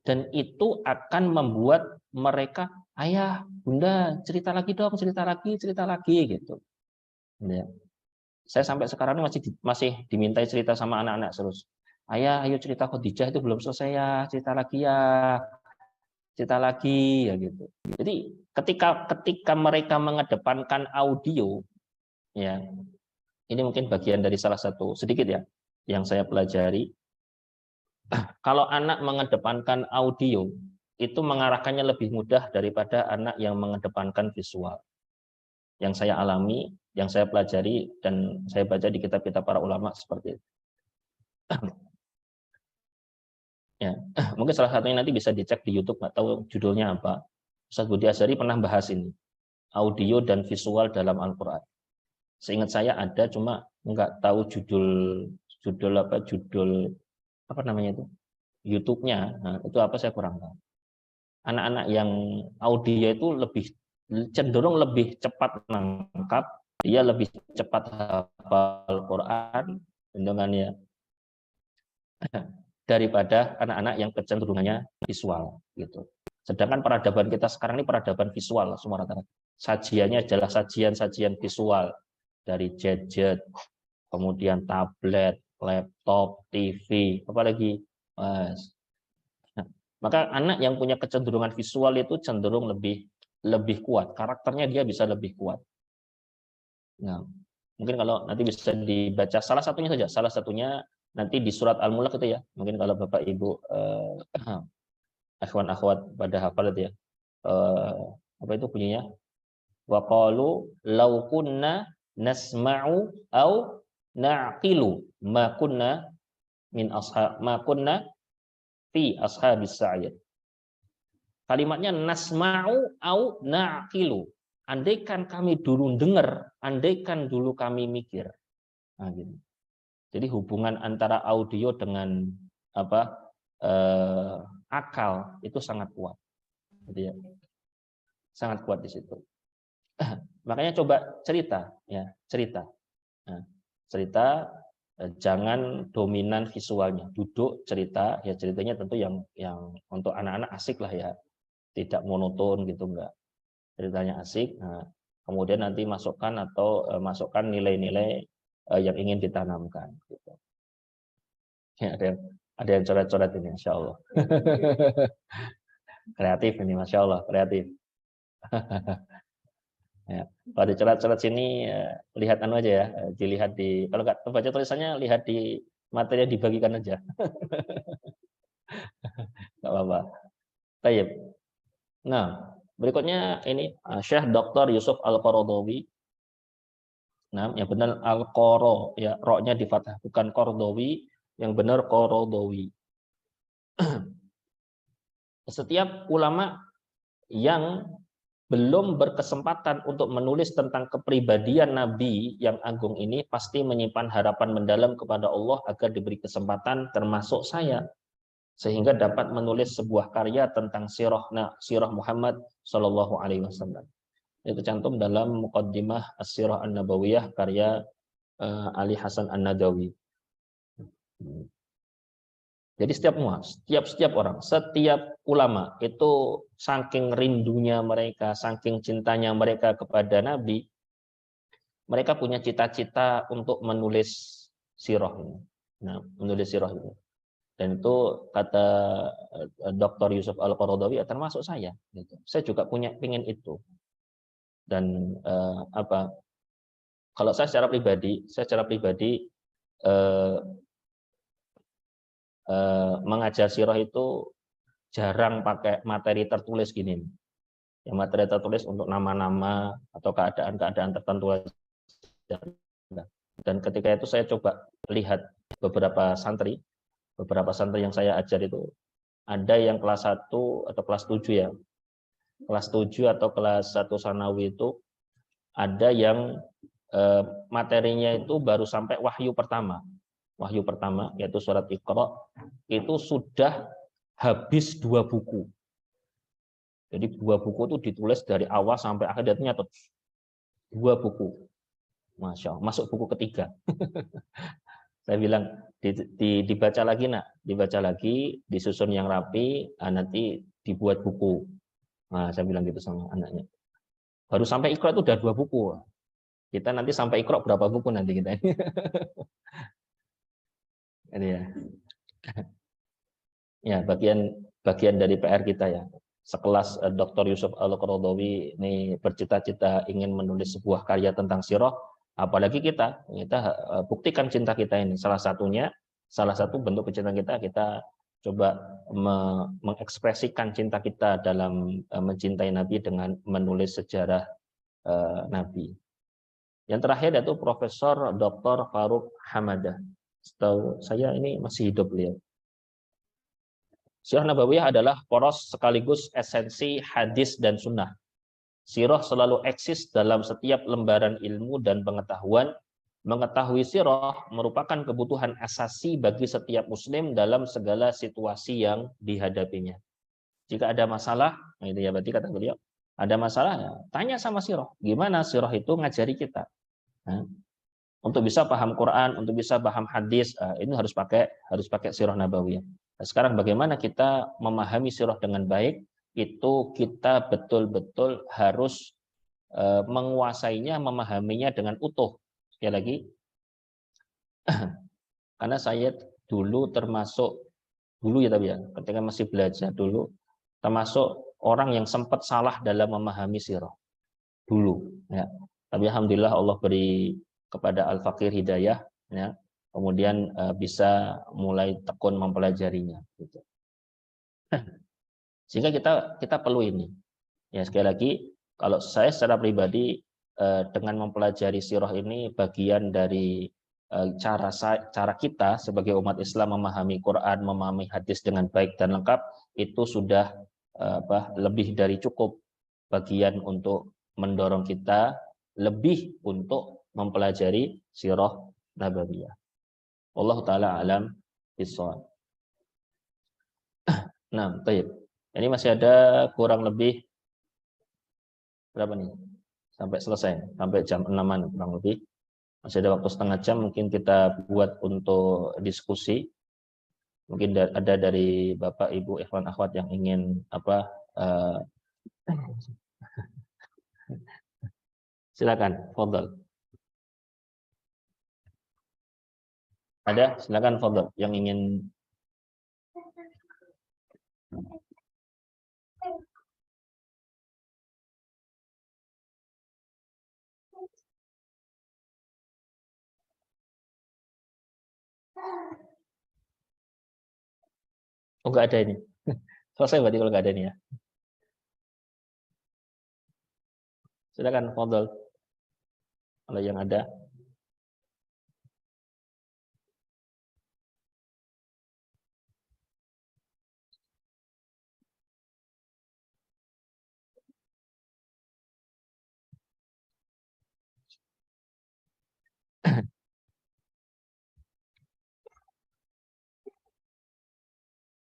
Dan itu akan membuat mereka, ayah, bunda, cerita lagi dong, cerita lagi gitu. Ya. Saya sampai sekarang ini masih dimintai cerita sama anak-anak terus. Ayah, ayo cerita Khadijah itu belum selesai ya, cerita lagi ya gitu. Jadi ketika mereka mengedepankan audio, ya, ini mungkin bagian dari salah satu sedikit ya yang saya pelajari. Kalau anak mengedepankan audio, itu mengarahkannya lebih mudah daripada anak yang mengedepankan visual. Yang saya alami, yang saya pelajari, dan saya baca di kitab-kitab para ulama seperti itu. Ya, mungkin salah satunya nanti bisa dicek di YouTube, nggak tahu judulnya apa. Ustaz Budi Azhari pernah bahas ini, audio dan visual dalam Al-Quran. Seingat saya ada, cuma nggak tahu judul apa namanya itu, YouTube-nya. Nah, itu apa saya kurang tahu. Anak-anak yang audio itu cenderung lebih cepat nangkap, dia lebih cepat hafal Quran dengan daripada anak-anak yang kecenderungannya visual gitu. Sedangkan peradaban kita sekarang ini peradaban visual semua rata-rata. Sajiannya adalah sajian visual dari gadget, kemudian tablet, laptop, TV, apalagi Mas. Nah, maka anak yang punya kecenderungan visual itu cenderung lebih kuat, karakternya dia bisa lebih kuat. Nah, mungkin kalau nanti bisa dibaca salah satunya nanti di surat Al-Mulk itu ya. Mungkin kalau Bapak Ibu akhwan-akhwat pada hafal itu ya. Apa itu bunyinya? Wa qalu law kunna nasma'u au na'qilu ma kunna fi ashabis sa'ir. Kalimatnya nasma'u au na'qilu. Andaikan kami dulu dengar, andaikan dulu kami mikir. Nah, gitu. Jadi hubungan antara audio dengan akal itu sangat kuat, gitu ya. Sangat kuat di situ. Makanya coba cerita. Nah, cerita, jangan dominan visualnya. Duduk cerita, ya ceritanya tentu yang untuk anak-anak asik lah ya, tidak monoton gitu, enggak. Ceritanya asik. Nah, kemudian nanti masukkan nilai-nilai yang ingin ditanamkan. Gitu. Ya, ada yang coret-coret ini, Masya Allah. Kreatif ini, Masya Allah, kreatif. Ya, kalau dicoret-coret sini, lihat aja ya, dilihat kalau nggak terbaca tulisannya, lihat di materi yang dibagikan aja. Nggak apa-apa. Baik. Nah, berikutnya ini Syekh Dr. Yusuf Al-Qaradawi. Nah, yang benar Al-Qoro, ya, ro-nya di fathah, bukan Qaradawi, yang benar Qaradawi. Setiap ulama yang belum berkesempatan untuk menulis tentang kepribadian Nabi yang agung ini pasti menyimpan harapan mendalam kepada Allah agar diberi kesempatan, termasuk saya, sehingga dapat menulis sebuah karya tentang sirah Muhammad Shallallahu Alaihi Wasallam. Itu cantum dalam Muqaddimah As-Sirah An-Nabawiyah karya Ali Hasan An-Nadawi. Jadi setiap orang, setiap ulama itu saking rindunya mereka, saking cintanya mereka kepada Nabi, mereka punya cita-cita untuk menulis sirah ini. Nah, menulis sirah itu. Dan itu kata Dr. Yusuf Al-Qaradawi termasuk saya. Gitu. Saya juga pengen itu. Dan kalau saya secara pribadi mengajar sirah itu jarang pakai materi tertulis gini. Ya, materi tertulis untuk nama-nama atau keadaan-keadaan tertentu. Dan ketika itu saya coba lihat beberapa santri yang saya ajar itu ada yang kelas 1 atau kelas 7 ya. Kelas 7 atau kelas 1 sanawi itu ada yang materinya itu baru sampai wahyu pertama. Wahyu pertama yaitu surat Iqra itu sudah habis 2 buku. Jadi 2 buku itu ditulis dari awal sampai akhir, dan nyatet 2 buku. Masya Allah, masuk buku ketiga. Saya bilang dibaca lagi nak, dibaca lagi, disusun yang rapi, nanti dibuat buku. Nah, saya bilang gitu sama anaknya. Baru sampai Iqra itu udah 2 buku. Kita nanti sampai Iqra berapa buku nanti kita ini? Ini ya. Ya, bagian dari PR kita ya. Sekelas Dr. Yusuf Al-Qaradawi ini bercita-cita ingin menulis sebuah karya tentang sirah, apalagi kita buktikan cinta kita ini. Salah satu bentuk kecintaan kita coba mengekspresikan cinta kita dalam mencintai Nabi dengan menulis sejarah Nabi. Yang terakhir yaitu Profesor Dr. Faruk Hamadah. Setahu saya ini masih hidup beliau. Sirah Nabawiyah adalah poros sekaligus esensi hadis dan sunnah. Sirah selalu eksis dalam setiap lembaran ilmu dan pengetahuan. Mengetahui sirah merupakan kebutuhan asasi bagi setiap muslim dalam segala situasi yang dihadapinya. Jika ada masalah, nah itu ya berarti kata beliau, ada masalah, ya, tanya sama sirah. Gimana sirah itu ngajari kita? Nah, untuk bisa paham Quran, untuk bisa paham hadis, ini harus pakai sirah Nabawiyah. Nah, sekarang bagaimana kita memahami sirah dengan baik? Itu kita betul-betul harus menguasainya, memahaminya dengan utuh. Sekali lagi, karena saya dulu ya tapi ya, ketika masih belajar dulu, termasuk orang yang sempat salah dalam memahami sirah dulu. Ya. Tapi alhamdulillah Allah beri kepada Al-Fakir hidayah, ya. Kemudian bisa mulai tekun mempelajarinya. Gitu. Sehingga kita perlu ini. Ya, sekali lagi, kalau saya secara pribadi dengan mempelajari sirah ini bagian dari cara kita sebagai umat Islam memahami Quran, memahami hadis dengan baik dan lengkap, itu sudah lebih dari cukup bagian untuk mendorong kita lebih untuk mempelajari sirah Nabawiyah. Allah taala alam bissawab. Nah, baik. Ini masih ada kurang lebih berapa nih? Sampai selesai, sampai jam 6-an kurang lebih. Masih ada waktu setengah jam, mungkin kita buat untuk diskusi. Mungkin ada dari Bapak, Ibu, ikhwan, akhwat yang ingin silakan, fadhal. Ada? Silakan fadhal yang ingin. Oh, enggak ada ini. Selesai berarti kalau enggak ada ini ya. Silakan fadhal. Kalau yang ada.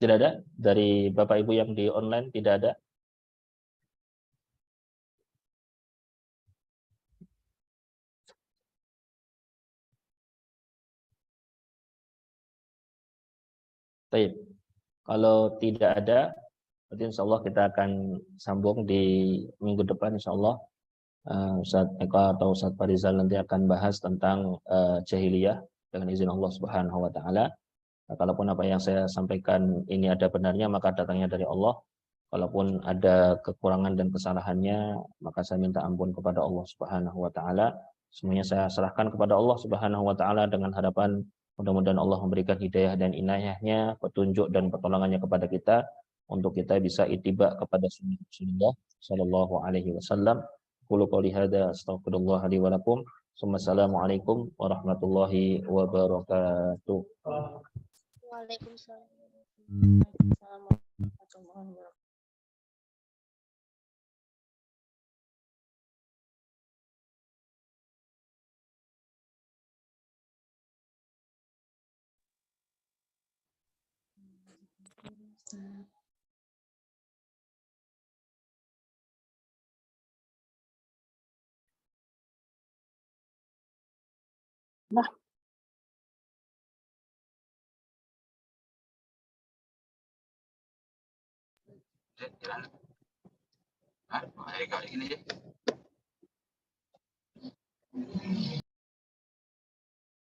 Tidak ada? Dari Bapak Ibu yang di online tidak ada? Baik. Kalau tidak ada, berarti insya Allah kita akan sambung di minggu depan insya Allah. Ustadz Eka atau Ustadz Farizal nanti akan bahas tentang jahiliyah dengan izin Allah Subhanahu wa taala. Kalaupun apa yang saya sampaikan ini ada benarnya maka datangnya dari Allah. Kalaupun ada kekurangan dan kesalahannya maka saya minta ampun kepada Allah Subhanahu wa taala. Semuanya saya serahkan kepada Allah Subhanahu wa taala dengan harapan mudah-mudahan Allah memberikan hidayah dan inayahnya, petunjuk dan pertolongannya kepada kita untuk kita bisa ittiba kepada sunnah Rasulullah sallallahu alaihi wasallam. Qulu qouli hadza astaghfirullah li wa lakum. Wassalamualaikum warahmatullahi wabarakatuh. Waalaikumsalam. Waalaikumsalam warahmatullahi wabarakatuh. Nah, Jalan. Ah, kali ini